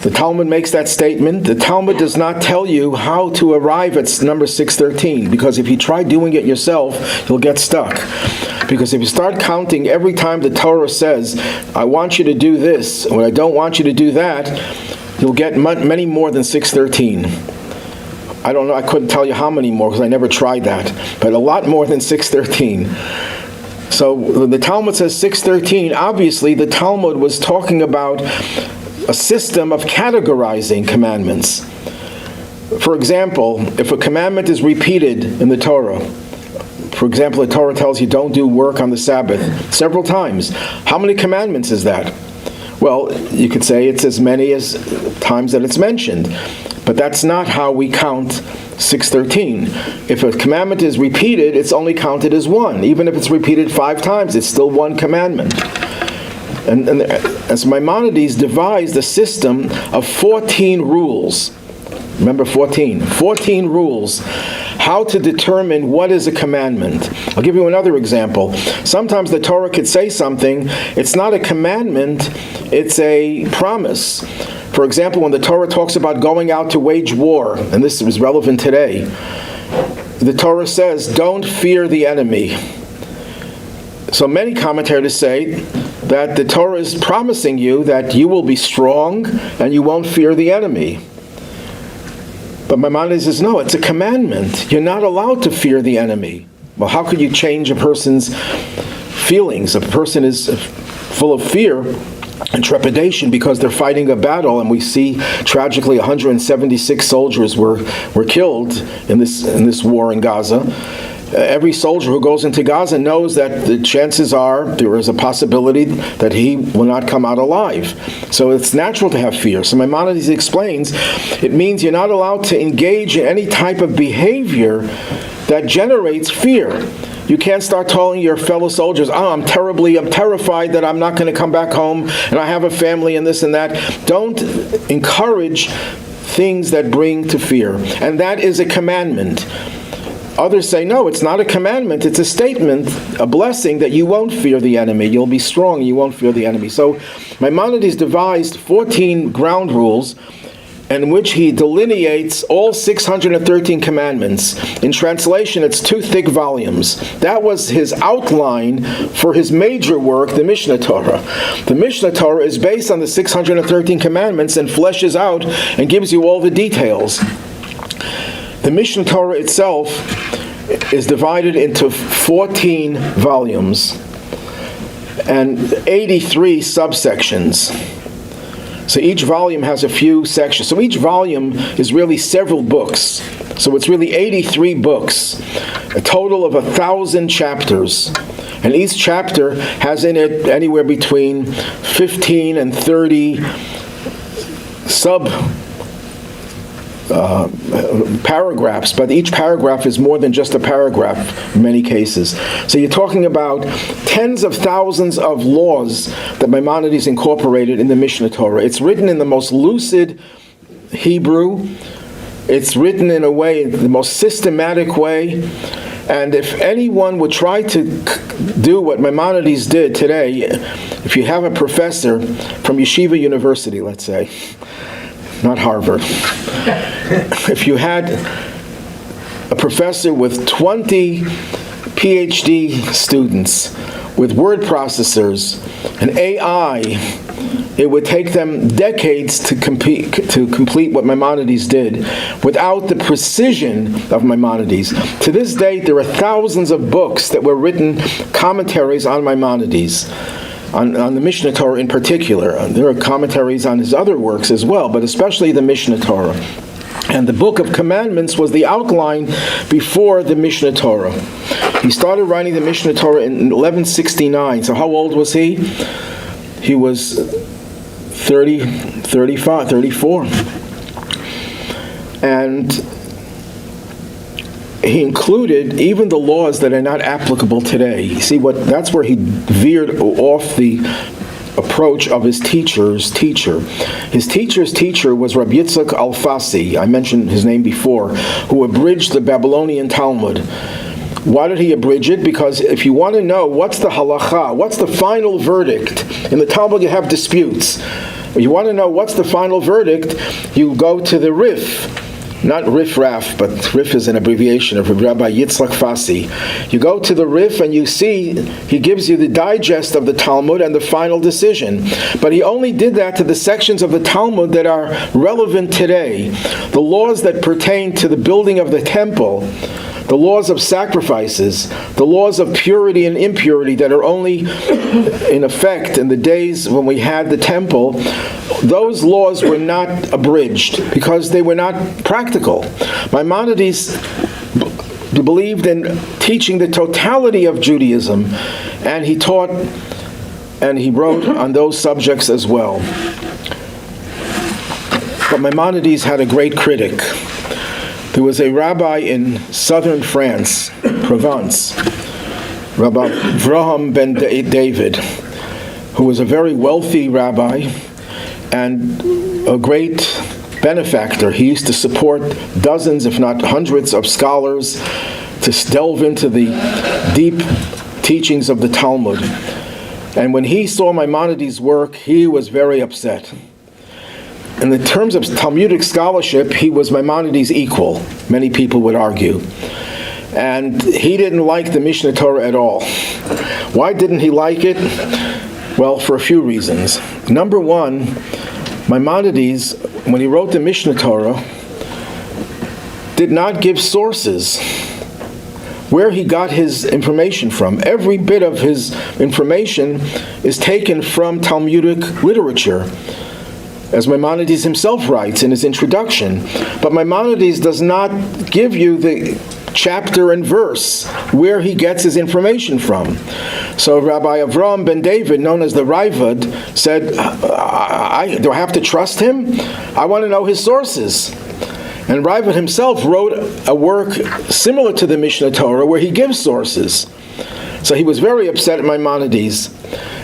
The Talmud makes that statement. The Talmud does not tell you how to arrive at number 613, because if you try doing it yourself, you'll get stuck. Because if you start counting every time the Torah says, I want you to do this, or I don't want you to do that, you'll get many more than 613. I don't know, I couldn't tell you how many more because I never tried that, but a lot more than 613. So the Talmud says 613. Obviously, the Talmud was talking about a system of categorizing commandments. For example, if a commandment is repeated in the Torah, for example, the Torah tells you don't do work on the Sabbath several times. How many commandments is that? Well, you could say it's as many as times that it's mentioned, but that's not how we count 613. If a commandment is repeated, it's only counted as one. Even if it's repeated 5 times, it's still one commandment. And as Maimonides devised a system of 14 rules. Remember 14. 14 rules. How to determine what is a commandment. I'll give you another example. Sometimes the Torah could say something. It's not a commandment. It's a promise. For example, when the Torah talks about going out to wage war, and this is relevant today, the Torah says, don't fear the enemy. So many commentators say that the Torah is promising you that you will be strong and you won't fear the enemy. But Maimonides says, no, it's a commandment. You're not allowed to fear the enemy. Well, how could you change a person's feelings? If a person is full of fear, and trepidation because they're fighting a battle, and we see tragically 176 soldiers were killed in this war in Gaza. Every soldier who goes into Gaza knows that the chances are there is a possibility that he will not come out alive. So it's natural to have fear. So Maimonides explains it means you're not allowed to engage in any type of behavior that generates fear. You can't start telling your fellow soldiers, I'm terrified that I'm not going to come back home and I have a family and this and that. Don't encourage things that bring to fear. And that is a commandment. Others say, no, it's not a commandment. It's a statement, a blessing that you won't fear the enemy. You'll be strong and you won't fear the enemy. So Maimonides devised 14 ground rules in which he delineates all 613 commandments. In translation, it's 2 thick volumes. That was his outline for his major work, the Mishneh Torah. The Mishneh Torah is based on the 613 commandments and fleshes out and gives you all the details. The Mishneh Torah itself is divided into 14 volumes and 83 subsections. So each volume has a few sections. So each volume is really several books. So it's really 83 books, a total of 1,000 chapters. And each chapter has in it anywhere between 15 and 30 paragraphs, but each paragraph is more than just a paragraph in many cases. So you're talking about tens of thousands of laws that Maimonides incorporated in the Mishneh Torah. It's written in the most lucid Hebrew. It's written in a way, the most systematic way. And if anyone would try to do what Maimonides did today, if you have a professor from Yeshiva University, let's say, not Harvard. If you had a professor with 20 PhD students, with word processors and AI, it would take them decades to complete what Maimonides did without the precision of Maimonides. To this date, there are thousands of books that were written, commentaries on Maimonides. On the Mishneh Torah in particular. There are commentaries on his other works as well, but especially the Mishneh Torah. And the Book of Commandments was the outline before the Mishneh Torah. He started writing the Mishneh Torah in 1169. So how old was he? He was 34. And he included even the laws that are not applicable today. You see, that's where he veered off the approach of his teacher's teacher. His teacher's teacher was Rabbi Yitzchak Alfasi, I mentioned his name before, who abridged the Babylonian Talmud. Why did he abridge it? Because if you want to know what's the halacha, what's the final verdict, in the Talmud you have disputes. If you want to know what's the final verdict, you go to the Rif. Not Rif Raf, but Rif is an abbreviation of Rabbi Yitzchak Fasi. You go to the Rif and you see he gives you the digest of the Talmud and the final decision. But he only did that to the sections of the Talmud that are relevant today. The laws that pertain to the building of the temple, the laws of sacrifices, the laws of purity and impurity that are only in effect in the days when we had the temple, those laws were not abridged because they were not practical. Maimonides believed in teaching the totality of Judaism, and he taught and he wrote on those subjects as well. But Maimonides had a great critic. There was a rabbi in southern France, Provence, Rabbi Avraham ben David, who was a very wealthy rabbi and a great benefactor. He used to support dozens, if not hundreds, of scholars to delve into the deep teachings of the Talmud. And when he saw Maimonides' work, he was very upset. In the terms of Talmudic scholarship, he was Maimonides' equal, many people would argue. And he didn't like the Mishneh Torah at all. Why didn't he like it? Well, for a few reasons. Number one, Maimonides, when he wrote the Mishneh Torah, did not give sources. where he got his information from. Every bit of his information is taken from Talmudic literature, as Maimonides himself writes in his introduction. But Maimonides does not give you the chapter and verse where he gets his information from. So Rabbi Avram ben David, known as the Raavad, said, do I have to trust him? I want to know his sources. And Raavad himself wrote a work similar to the Mishneh Torah where he gives sources. So he was very upset at Maimonides.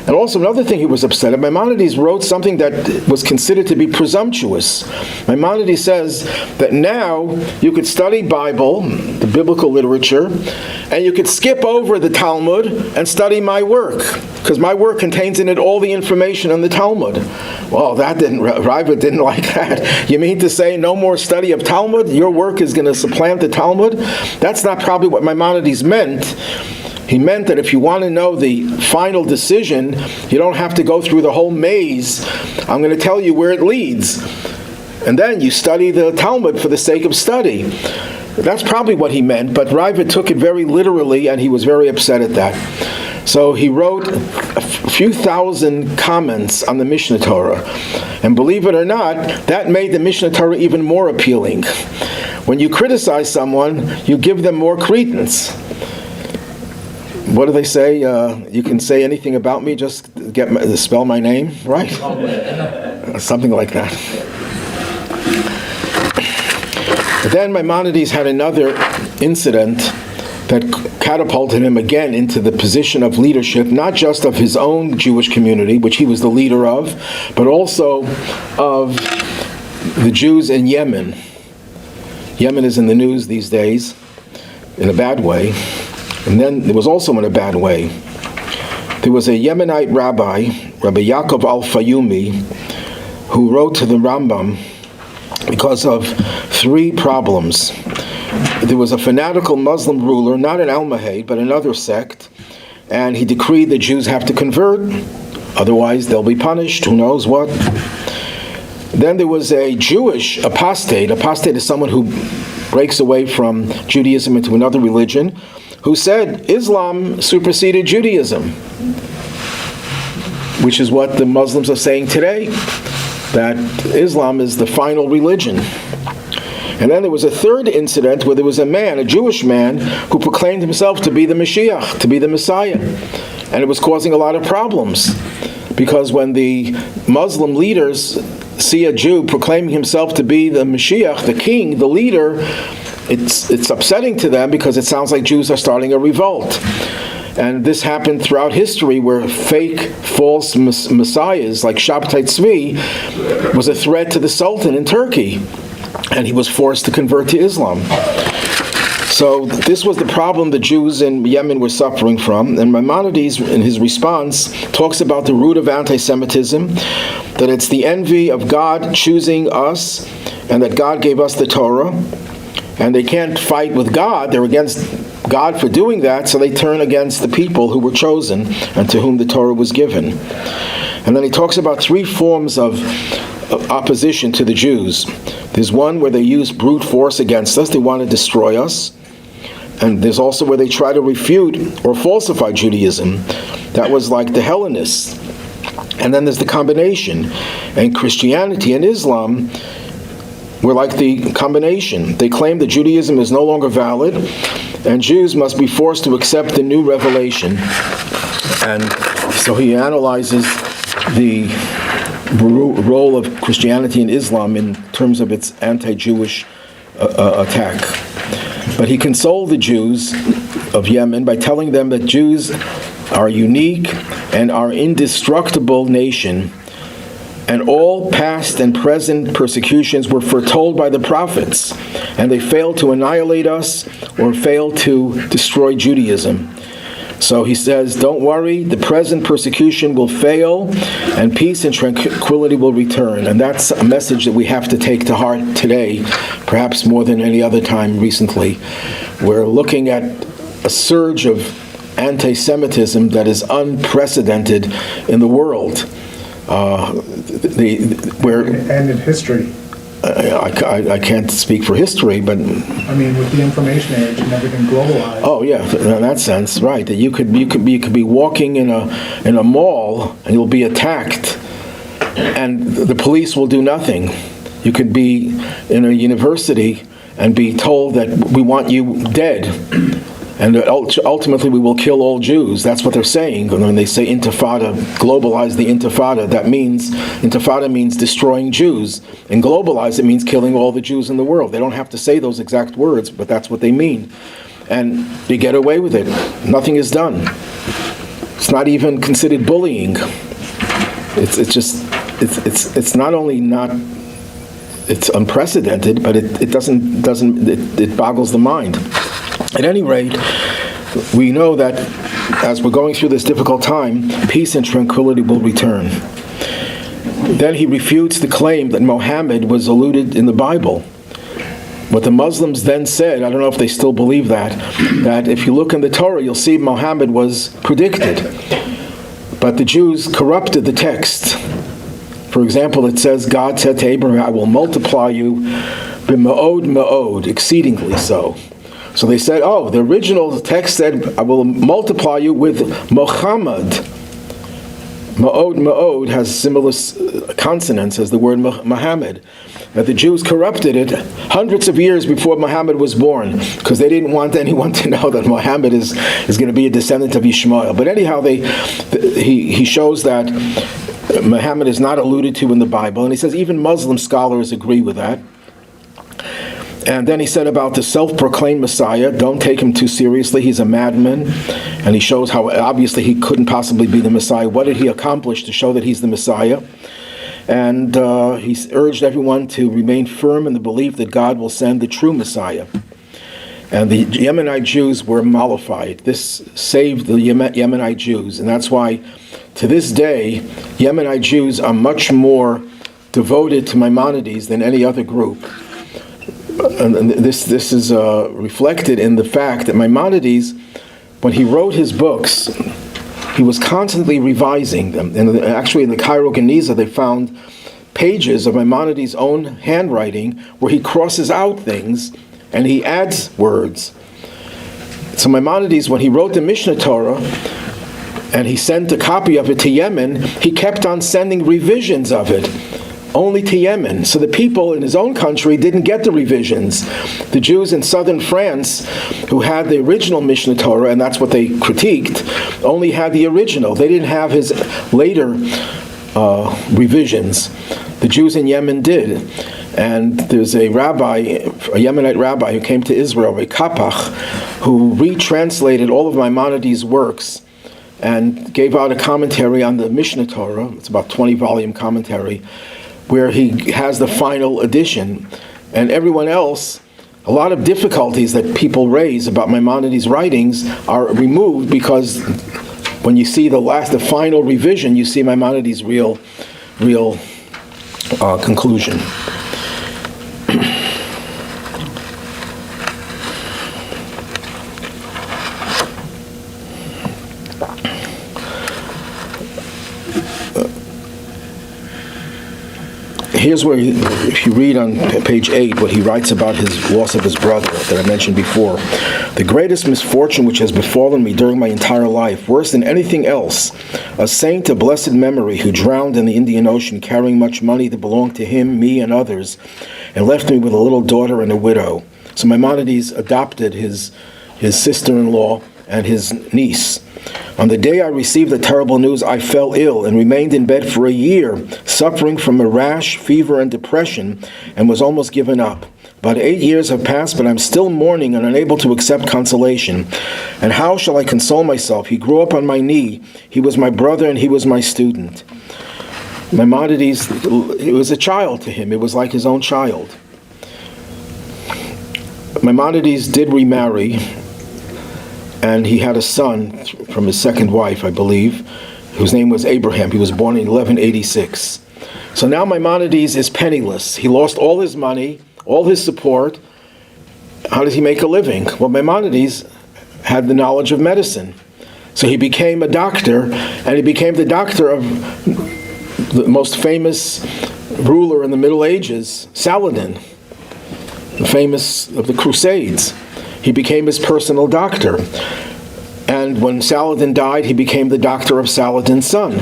And also another thing he was upset at, Maimonides wrote something that was considered to be presumptuous. Maimonides says that now you could study Bible, the biblical literature, and you could skip over the Talmud and study my work, because my work contains in it all the information on the Talmud. Well, Raavad didn't like that. You mean to say no more study of Talmud? Your work is going to supplant the Talmud? That's not probably what Maimonides meant. He meant that if you want to know the final decision, you don't have to go through the whole maze. I'm going to tell you where it leads. And then you study the Talmud for the sake of study. That's probably what he meant, but Raavad took it very literally, and he was very upset at that. So he wrote a few thousand comments on the Mishneh Torah. And believe it or not, that made the Mishneh Torah even more appealing. When you criticize someone, you give them more credence. What do they say? You can say anything about me, just spell my name, right? Something like that. But then Maimonides had another incident that catapulted him again into the position of leadership, not just of his own Jewish community, which he was the leader of, but also of the Jews in Yemen. Yemen is in the news these days in a bad way. And then there was also in a bad way. There was a Yemenite rabbi, Rabbi Yaakov al-Fayumi, who wrote to the Rambam because of three problems. There was a fanatical Muslim ruler, not an Almohade, but another sect, and he decreed the Jews have to convert, otherwise they'll be punished, who knows what. Then there was a Jewish apostate. Apostate is someone who breaks away from Judaism into another religion, who said Islam superseded Judaism, which is what the Muslims are saying today, that Islam is the final religion. And then there was a third incident where there was a man, a Jewish man, who proclaimed himself to be the Mashiach, to be the Messiah. And it was causing a lot of problems, because when the Muslim leaders see a Jew proclaiming himself to be the Mashiach, the king, the leader, it's upsetting to them, because it sounds like Jews are starting a revolt. And this happened throughout history, where fake, false messiahs like Shabtai Tzvi was a threat to the Sultan in Turkey, and he was forced to convert to Islam. So this was the problem the Jews in Yemen were suffering from. And Maimonides, in his response, talks about the root of anti-Semitism, that it's the envy of God choosing us, and that God gave us the Torah. And they can't fight with God. They're against God for doing that, so they turn against the people who were chosen and to whom the Torah was given. And then he talks about three forms of opposition to the Jews. There's one where they use brute force against us. They want to destroy us. And there's also where they try to refute or falsify Judaism. That was like the Hellenists. And then there's the combination. And Christianity and Islam were like the combination. They claim that Judaism is no longer valid, and Jews must be forced to accept the new revelation. And so he analyzes the role of Christianity and Islam in terms of its anti-Jewish attack. But he consoled the Jews of Yemen by telling them that Jews are unique and are indestructible nation, and all past and present persecutions were foretold by the prophets, and they failed to annihilate us or failed to destroy Judaism. So he says, don't worry, the present persecution will fail, and peace and tranquility will return. And that's a message that we have to take to heart today, perhaps more than any other time recently. We're looking at a surge of anti-Semitism that is unprecedented in the world. And in history. I can't speak for history, but I mean, with the information age and everything globalized. oh yeah, in that sense, right? That you could be walking in a mall and you'll be attacked, and the police will do nothing. You could be in a university and be told that we want you dead, and that ultimately we will kill all Jews. That's what they're saying when they say intifada, globalize the intifada. That means, intifada means destroying Jews, and globalize it means killing all the Jews in the world. They don't have to say those exact words, but that's what they mean. And they get away with it. Nothing is done. It's not even considered bullying. It's not only not, it's unprecedented, but it boggles the mind. At any rate, we know that as we're going through this difficult time, peace and tranquility will return. Then he refutes the claim that Muhammad was alluded in the Bible. What the Muslims then said, I don't know if they still believe that if you look in the Torah, you'll see Muhammad was predicted. But the Jews corrupted the text. For example, it says, God said to Abraham, I will multiply you b'ma'od ma'od, exceedingly so. So they said, oh, the original text said, I will multiply you with Muhammad. Ma'od ma'od has similar consonants as the word Muhammad. That the Jews corrupted it hundreds of years before Muhammad was born, because they didn't want anyone to know that Muhammad is going to be a descendant of Ishmael. But anyhow, he shows that Muhammad is not alluded to in the Bible, and he says even Muslim scholars agree with that. And then he said about the self-proclaimed Messiah, don't take him too seriously, he's a madman. And he shows how obviously he couldn't possibly be the Messiah. What did he accomplish to show that he's the Messiah? And he urged everyone to remain firm in the belief that God will send the true Messiah. And the Yemenite Jews were mollified. This saved the Yemenite Jews. And that's why, to this day, Yemenite Jews are much more devoted to Maimonides than any other group. And this is reflected in the fact that Maimonides, when he wrote his books, he was constantly revising them. And actually in the Cairo Geniza, they found pages of Maimonides' own handwriting where he crosses out things and he adds words. So Maimonides, when he wrote the Mishneh Torah, and he sent a copy of it to Yemen, he kept on sending revisions of it, only to Yemen. So the people in his own country didn't get the revisions. The Jews in southern France, who had the original Mishneh Torah, and that's what they critiqued, only had the original. They didn't have his later revisions. The Jews in Yemen did. And there's a rabbi, a Yemenite rabbi who came to Israel, a Kapach, who retranslated all of Maimonides' works and gave out a commentary on the Mishneh Torah. It's about 20-volume commentary, where he has the final edition. And everyone else, a lot of difficulties that people raise about Maimonides' writings are removed, because when you see the final revision, you see Maimonides' real conclusion. Here's where, if you read on page 8, what he writes about his loss of his brother that I mentioned before. The greatest misfortune which has befallen me during my entire life, worse than anything else, a saint of blessed memory who drowned in the Indian Ocean carrying much money that belonged to him, me, and others, and left me with a little daughter and a widow. So Maimonides adopted his sister-in-law and his niece. On the day I received the terrible news, I fell ill and remained in bed for a year, suffering from a rash, fever, and depression, and was almost given up. About 8 years have passed, but I'm still mourning and unable to accept consolation. And how shall I console myself? He grew up on my knee. He was my brother and he was my student. Maimonides, it was a child to him. It was like his own child. Maimonides did remarry, and he had a son from his second wife, I believe, whose name was Abraham. He was born in 1186. So now Maimonides is penniless. He lost all his money, all his support. How does he make a living? Well, Maimonides had the knowledge of medicine. So he became a doctor, and he became the doctor of the most famous ruler in the Middle Ages, Saladin, the famous of the Crusades. He became his personal doctor. And when Saladin died, he became the doctor of Saladin's son.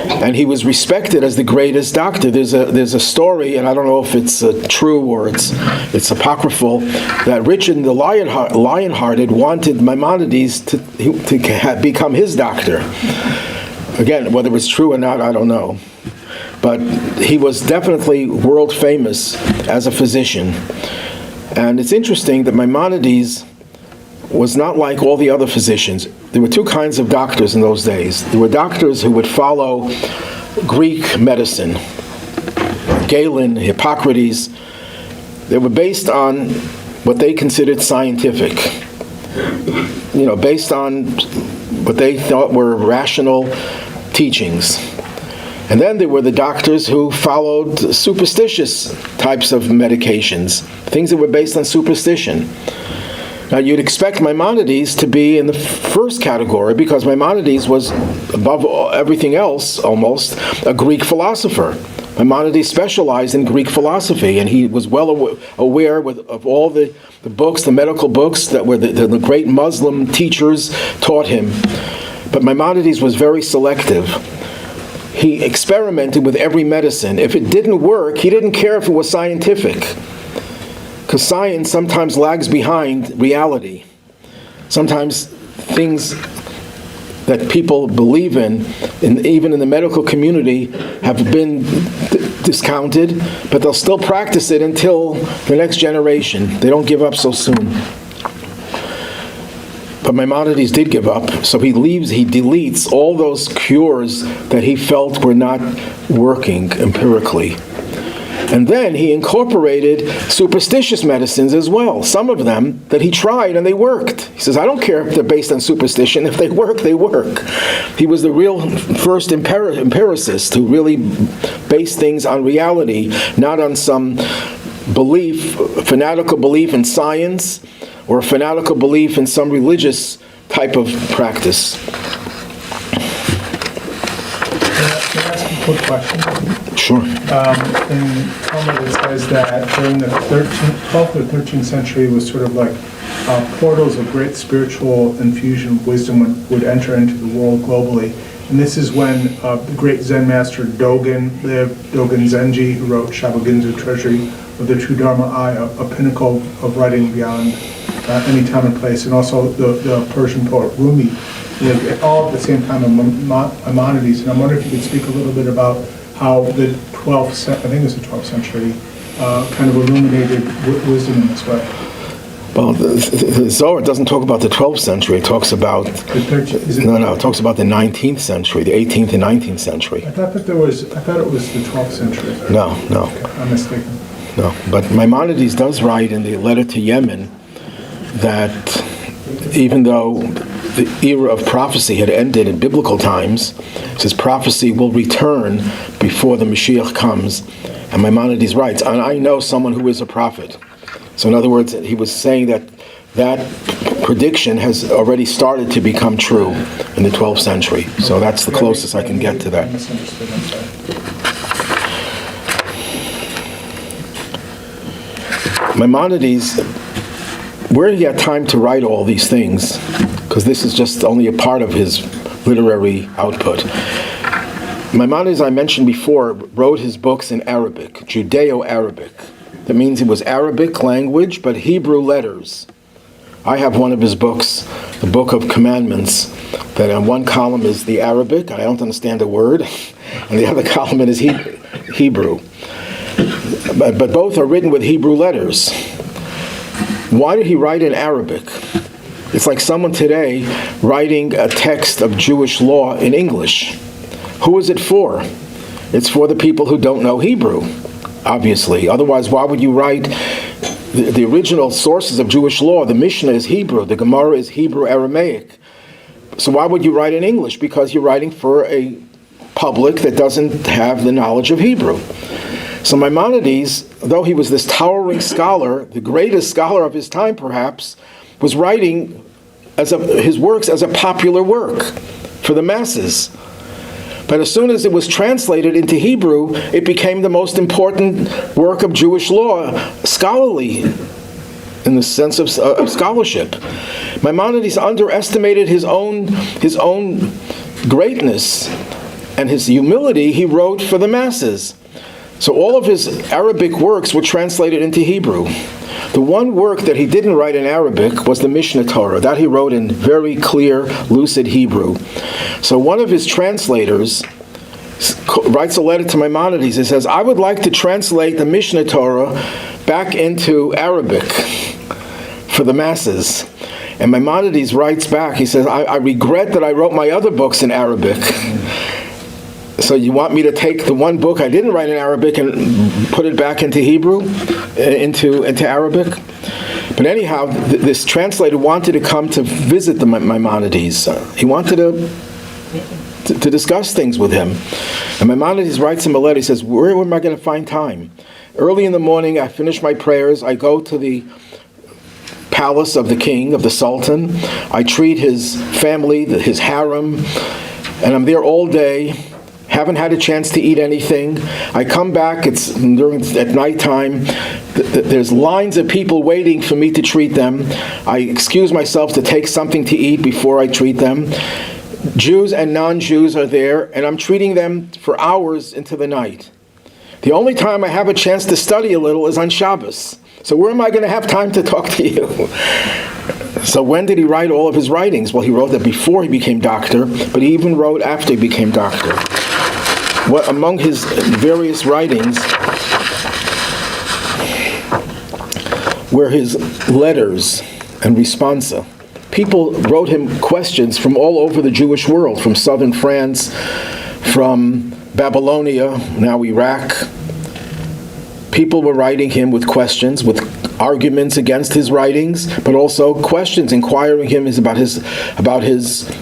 And he was respected as the greatest doctor. There's a story, and I don't know if it's true or it's apocryphal, that Richard the Lionhearted wanted Maimonides to become his doctor. Again, whether it's true or not, I don't know. But he was definitely world famous as a physician. And it's interesting that Maimonides was not like all the other physicians. There were two kinds of doctors in those days. There were doctors who would follow Greek medicine, Galen, Hippocrates. They were based on what they considered scientific, based on what they thought were rational teachings. And then there were the doctors who followed superstitious types of medications, things that were based on superstition. Now, you'd expect Maimonides to be in the first category because Maimonides was, above everything else, almost, a Greek philosopher. Maimonides specialized in Greek philosophy, and he was well aware of all the books, the medical books that were the great Muslim teachers taught him. But Maimonides was very selective. He experimented with every medicine. If it didn't work, he didn't care if it was scientific. Because science sometimes lags behind reality. Sometimes things that people believe in, even in the medical community, have been discounted, but they'll still practice it until the next generation. They don't give up so soon. But Maimonides did give up, so he deletes all those cures that he felt were not working empirically. And then he incorporated superstitious medicines as well. Some of them that he tried and they worked. He says, I don't care if they're based on superstition. If they work, they work. He was the real first empiricist who really based things on reality, not on some fanatical belief in science or a fanatical belief in some religious type of practice. Can I ask a quick question? Sure. In Talmud it says that during the 12th or 13th century was sort of like portals of great spiritual infusion of wisdom would enter into the world globally. And this is when the great Zen master Dogen lived, Dogen Zenji, who wrote Shaboginzu Treasury of the True Dharma Eye, a pinnacle of writing beyond any time and place, and also the Persian poet Rumi lived all at the same time of Maimonides. And I'm wondering if you could speak a little bit about how the 12th, I think it was the 12th century, kind of illuminated wisdom in this way. Well, the Zohar doesn't talk about the 12th century. It talks about it talks about the 19th century, the 18th and 19th century. I thought it was the 12th century. No. Okay, I'm mistaken. No, but Maimonides does write in the letter to Yemen that even though the era of prophecy had ended in biblical times, it says prophecy will return before the Mashiach comes. And Maimonides writes, and I know someone who is a prophet. So in other words, he was saying that prediction has already started to become true in the 12th century. So that's the closest I can get to that. Maimonides, where he had time to write all these things, because this is just only a part of his literary output. Maimonides, I mentioned before, wrote his books in Arabic, Judeo-Arabic. That means it was Arabic language, but Hebrew letters. I have one of his books, the Book of Commandments, that on one column is the Arabic, I don't understand a word, and the other column is Hebrew. But both are written with Hebrew letters. Why did he write in Arabic? It's like someone today writing a text of Jewish law in English. Who is it for? It's for the people who don't know Hebrew, obviously. Otherwise, why would you write the original sources of Jewish law? The Mishneh is Hebrew, the Gemara is Hebrew Aramaic. So why would you write in English? Because you're writing for a public that doesn't have the knowledge of Hebrew. So Maimonides, though he was this towering scholar, the greatest scholar of his time perhaps, was writing his works as a popular work for the masses. But as soon as it was translated into Hebrew, it became the most important work of Jewish law, scholarly, in the sense of scholarship. Maimonides underestimated his own greatness and his humility. He wrote for the masses. So all of his Arabic works were translated into Hebrew. The one work that he didn't write in Arabic was the Mishneh Torah. That he wrote in very clear, lucid Hebrew. So one of his translators writes a letter to Maimonides. He says, I would like to translate the Mishneh Torah back into Arabic for the masses. And Maimonides writes back, he says, I regret that I wrote my other books in Arabic. So you want me to take the one book I didn't write in Arabic and put it back into Hebrew, into Arabic? But anyhow, this translator wanted to come to visit the Maimonides. He wanted to discuss things with him. And Maimonides writes him a letter. He says, where am I going to find time? Early in the morning, I finish my prayers. I go to the palace of the king, of the sultan. I treat his family, his harem, and I'm there all day. Haven't had a chance to eat anything. I come back, it's at nighttime. There's lines of people waiting for me to treat them. I excuse myself to take something to eat before I treat them. Jews and non-Jews are there, and I'm treating them for hours into the night. The only time I have a chance to study a little is on Shabbos. So where am I going to have time to talk to you? So when did he write all of his writings? Well, he wrote that before he became doctor, but he even wrote after he became doctor. Among his various writings were his letters and responsa. People wrote him questions from all over the Jewish world, from southern France, from Babylonia, now Iraq. People were writing him with questions, with arguments against his writings, but also questions, inquiring him about his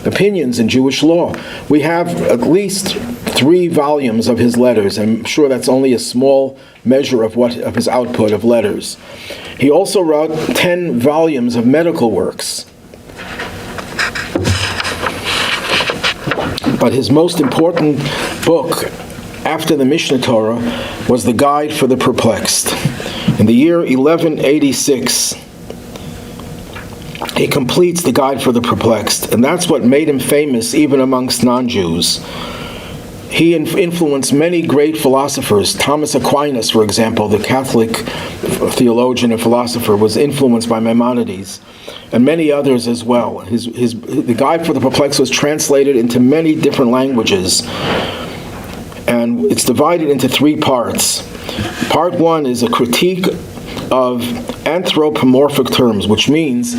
opinions in Jewish law. We have at least 3 volumes of his letters, and I'm sure that's only a small measure of his output of letters. He also wrote 10 volumes of medical works. But his most important book after the Mishneh Torah was the Guide for the Perplexed. In the year 1186, he completes the Guide for the Perplexed, and that's what made him famous even amongst non-Jews. He influenced many great philosophers. Thomas Aquinas, for example, the Catholic theologian and philosopher, was influenced by Maimonides, and many others as well. The Guide for the Perplexed was translated into many different languages, and it's divided into 3 parts. Part 1 is a critique of anthropomorphic terms, which means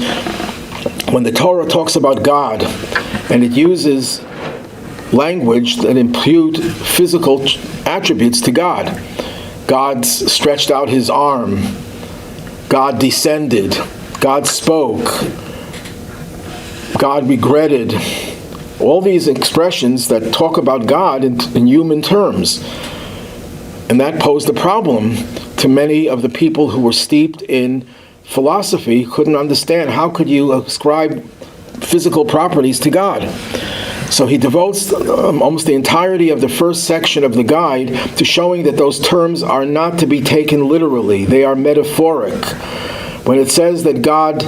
when the Torah talks about God and it uses language that impute physical attributes to God. God stretched out his arm. God descended. God spoke. God regretted. All these expressions that talk about God in human terms. And that posed a problem to many of the people who were steeped in philosophy, couldn't understand how could you ascribe physical properties to God. So he devotes almost the entirety of the first section of the guide to showing that those terms are not to be taken literally. They are metaphoric. When it says that God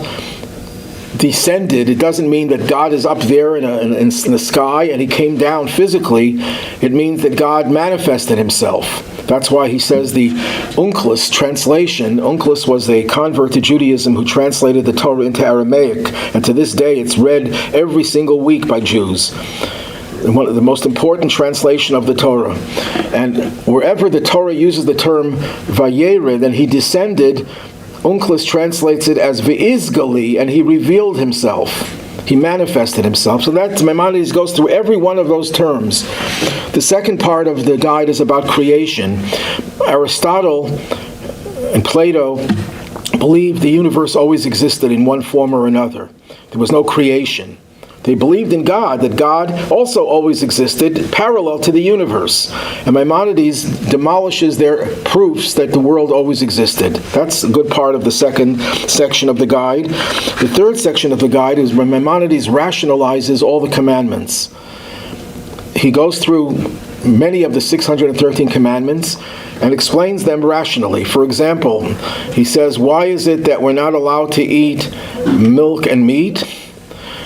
descended, it doesn't mean that God is up there in the sky and he came down physically. It means that God manifested himself. That's why he says the Unclus translation. Unclus was a convert to Judaism who translated the Torah into Aramaic, and to this day it's read every single week by Jews. One of the most important translation of the Torah. And wherever the Torah uses the term Vayere, then he descended, Unclus translates it as Ve'izgali, and he revealed himself. He manifested himself. So that Maimonides goes through every one of those terms. The second part of the guide is about creation. Aristotle and Plato believed the universe always existed in one form or another. There was no creation. They believed in God, that God also always existed parallel to the universe. And Maimonides demolishes their proofs that the world always existed. That's a good part of the second section of the guide. The third section of the guide is when Maimonides rationalizes all the commandments. he goes through many of the 613 commandments and explains them rationally. For example, he says, why is it that we're not allowed to eat milk and meat?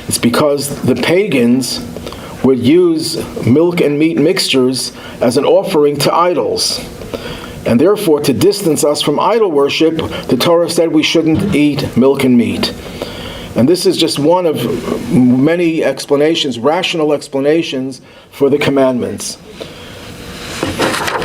It's because the pagans would use milk and meat mixtures as an offering to idols. And therefore, to distance us from idol worship, the Torah said we shouldn't eat milk and meat. And this is just one of many explanations, rational explanations for the commandments.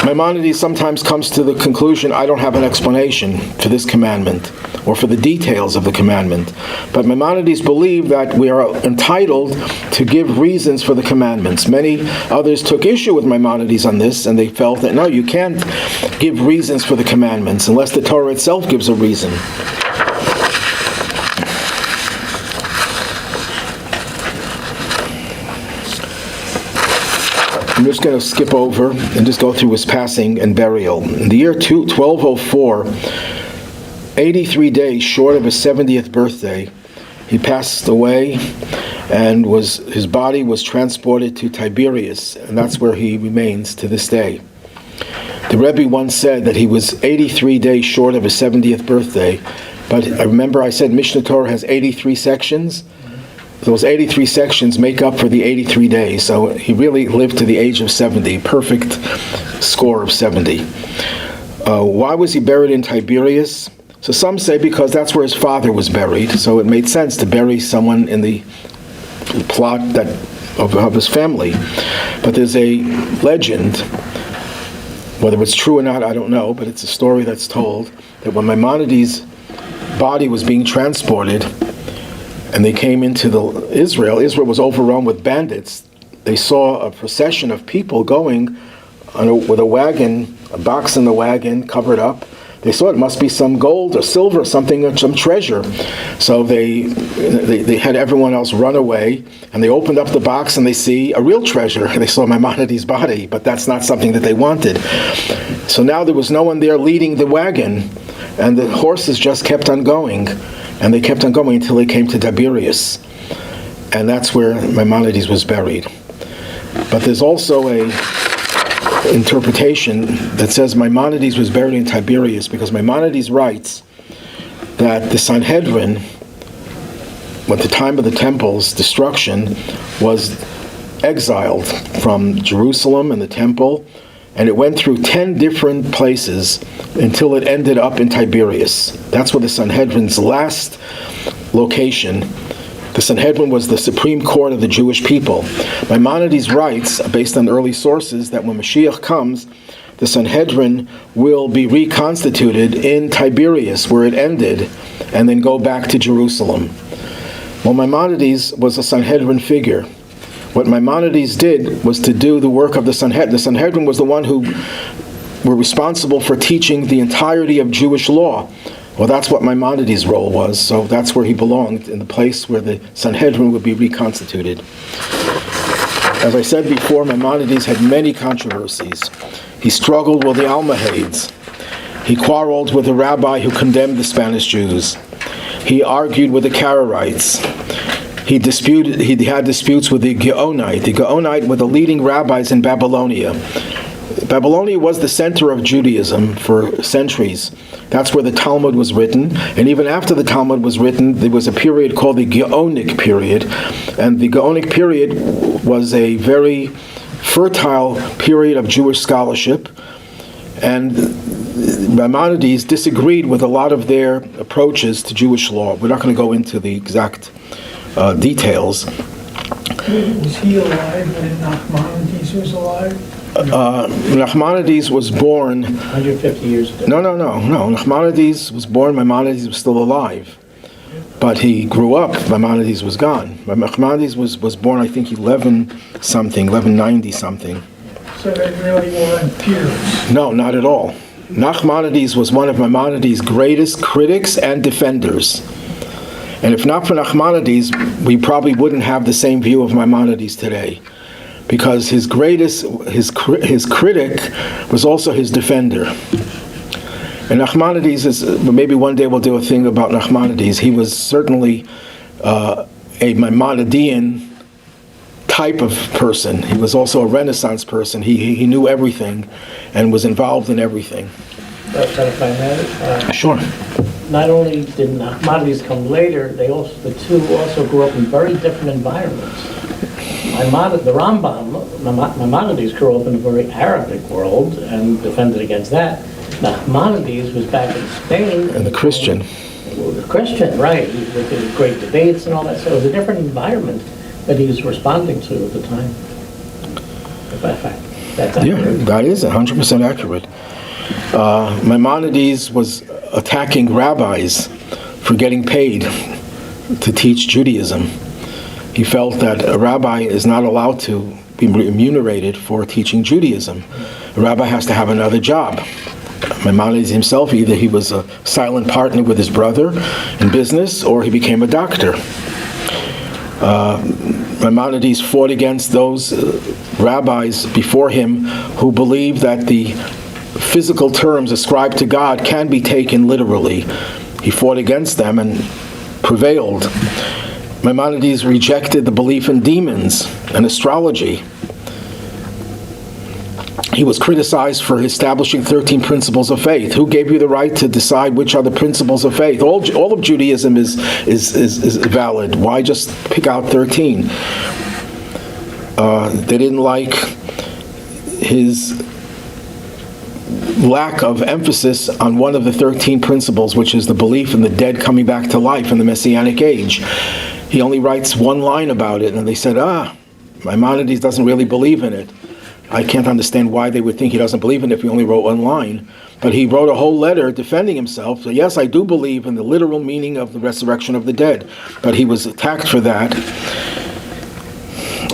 Maimonides sometimes comes to the conclusion, I don't have an explanation for this commandment or for the details of the commandment. But Maimonides believed that we are entitled to give reasons for the commandments. Many others took issue with Maimonides on this, and they felt that, no, you can't give reasons for the commandments unless the Torah itself gives a reason. I'm just going to skip over and just go through his passing and burial. In the year 1204, 83 days short of his 70th birthday, he passed away, and his body was transported to Tiberias, and that's where he remains to this day. The Rabbi once said that he was 83 days short of his 70th birthday, but I remember I said Mishneh Torah has 83 sections. Those 83 sections make up for the 83 days, so he really lived to the age of 70, perfect score of 70. Why was he buried in Tiberias? So some say because that's where his father was buried, so it made sense to bury someone in the plot of his family. But there's a legend, whether it's true or not, I don't know, but it's a story that's told, that when Maimonides' body was being transported, and they came into Israel was overrun with bandits. They saw a procession of people going with a wagon, a box in the wagon covered up. They saw it must be some gold or silver, something, some treasure. So they had everyone else run away, and they opened up the box and they see a real treasure. They saw Maimonides' body, but that's not something that they wanted. So now there was no one there leading the wagon, and the horses just kept on going. And they kept on going until they came to Tiberias. And that's where Maimonides was buried. But there's also a interpretation that says Maimonides was buried in Tiberias because Maimonides writes that the Sanhedrin, at the time of the temple's destruction, was exiled from Jerusalem and the temple, and it went through 10 different places until it ended up in Tiberias. That's where the Sanhedrin's last location. The Sanhedrin was the supreme court of the Jewish people. Maimonides writes, based on early sources, that when Mashiach comes, the Sanhedrin will be reconstituted in Tiberias, where it ended, and then go back to Jerusalem. Well, Maimonides was a Sanhedrin figure. What Maimonides did was to do the work of the Sanhedrin. The Sanhedrin was the one who were responsible for teaching the entirety of Jewish law. Well, that's what Maimonides' role was, so that's where he belonged, in the place where the Sanhedrin would be reconstituted. As I said before, Maimonides had many controversies. He struggled with the Almohades. He quarreled with the Rabbi who condemned the Spanish Jews. He argued with the Karaites. He had disputes with the Gaonite. The Gaonite were the leading rabbis in Babylonia. Babylonia was the center of Judaism for centuries. That's where the Talmud was written. And even after the Talmud was written, there was a period called the Gaonic period. And the Gaonic period was a very fertile period of Jewish scholarship. And Maimonides disagreed with a lot of their approaches to Jewish law. We're not going to go into the exact details. Was he alive when Nachmanides was alive? Nachmanides was born 150 years ago. No. Nachmanides was born, Maimonides was still alive. But he grew up, Maimonides was gone. Maimonides was born, I think, 1190 something. So they really weren't peers? No, not at all. Nachmanides was one of Maimonides' greatest critics and defenders. And if not for Nachmanides, we probably wouldn't have the same view of Maimonides today. Because his critic was also his defender. And Nachmanides maybe one day we'll do a thing about Nachmanides. He was certainly a Maimonidean type of person. He was also a Renaissance person. He knew everything and was involved in everything. But if I may, Sure. not only did Maimonides come later, the two also grew up in very different environments. The Rambam, Maimonides grew up in a very Arabic world and defended against that. Maimonides was back in Spain. And the Christian. The Christian, right, with the great debates and all that. So it was a different environment that he was responding to at the time. In fact, that's Yeah, accurate. that is 100% accurate. Maimonides was attacking rabbis for getting paid to teach Judaism. He felt that a rabbi is not allowed to be remunerated for teaching Judaism. A rabbi has to have another job. Maimonides himself, either he was a silent partner with his brother in business, or he became a doctor. Maimonides fought against those rabbis before him who believed that the physical terms ascribed to God can be taken literally. He fought against them and prevailed. Maimonides rejected the belief in demons and astrology. He was criticized for establishing 13 principles of faith. Who gave you the right to decide which are the principles of faith? All of Judaism is valid. Why just pick out 13? They didn't like his lack of emphasis on one of the 13 principles, which is the belief in the dead coming back to life in the Messianic age. He only writes one line about it, and they said, Maimonides doesn't really believe in it. I can't understand why they would think he doesn't believe in it if he only wrote one line. But he wrote a whole letter defending himself. So yes, I do believe in the literal meaning of the resurrection of the dead. But he was attacked for that.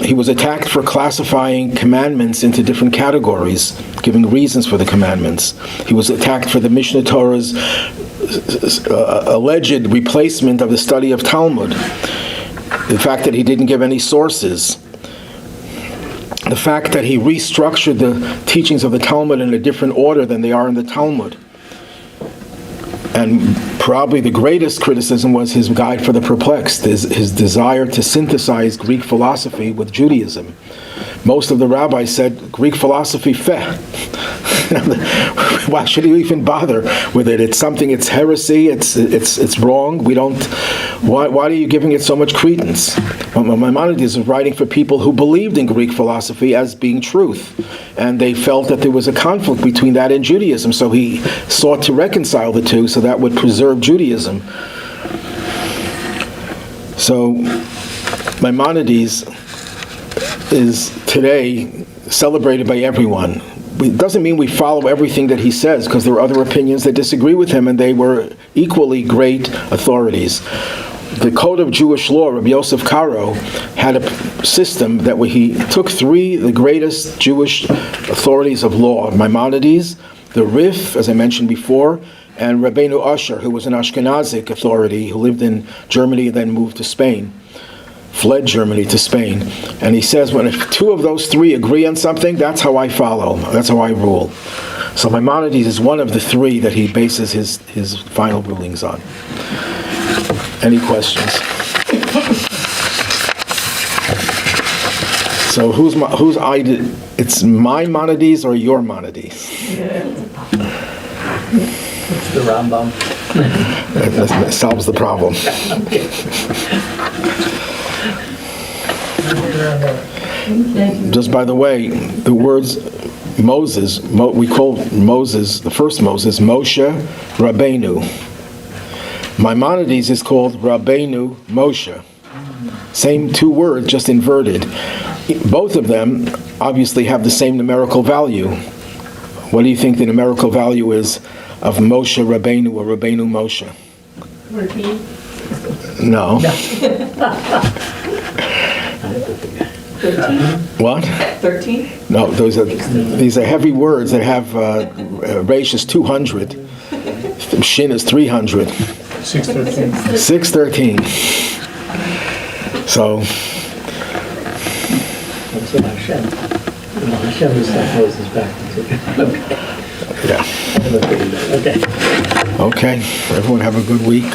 He was attacked for classifying commandments into different categories, giving reasons for the commandments. He was attacked for the Mishneh Torah's alleged replacement of the study of Talmud. The fact that he didn't give any sources. The fact that he restructured the teachings of the Talmud in a different order than they are in the Talmud. And probably the greatest criticism was his guide for the perplexed, his desire to synthesize Greek philosophy with Judaism. Most of the rabbis said, Greek philosophy, feh. Why should you even bother with it? It's something, it's heresy, it's wrong. Why are you giving it so much credence? Maimonides was writing for people who believed in Greek philosophy as being truth. And they felt that there was a conflict between that and Judaism. So he sought to reconcile the two so that would preserve Judaism. So Maimonides is today celebrated by everyone. It doesn't mean we follow everything that he says, because there are other opinions that disagree with him, and they were equally great authorities. The Code of Jewish Law, Rabbi Yosef Karo, had a system that he took the greatest Jewish authorities of law, Maimonides, the Rif, as I mentioned before, and Rabbeinu Asher, who was an Ashkenazic authority who lived in Germany and then moved to Spain. Fled Germany to Spain. And he says, if two of those three agree on something, that's how I follow. That's how I rule. So Maimonides is one of the three that he bases his final rulings on. Any questions? So whose idea? It's my Maimonides or your Maimonides? It's the Rambam. That solves the problem. Just by the way, the words Moses, we call Moses, the first Moses, Moshe Rabbeinu. Maimonides is called Rabbeinu Moshe. Same two words, just inverted. Both of them obviously have the same numerical value. What do you think the numerical value is of Moshe Rabbeinu or Rabbeinu Moshe? 14? No. 13? What? 13? No, these are heavy words that have Resh is 200, Shin is 300. 613. 613. So. That's what Hashem. Hashem is that Moses back into. Yeah. Okay. Everyone have a good week.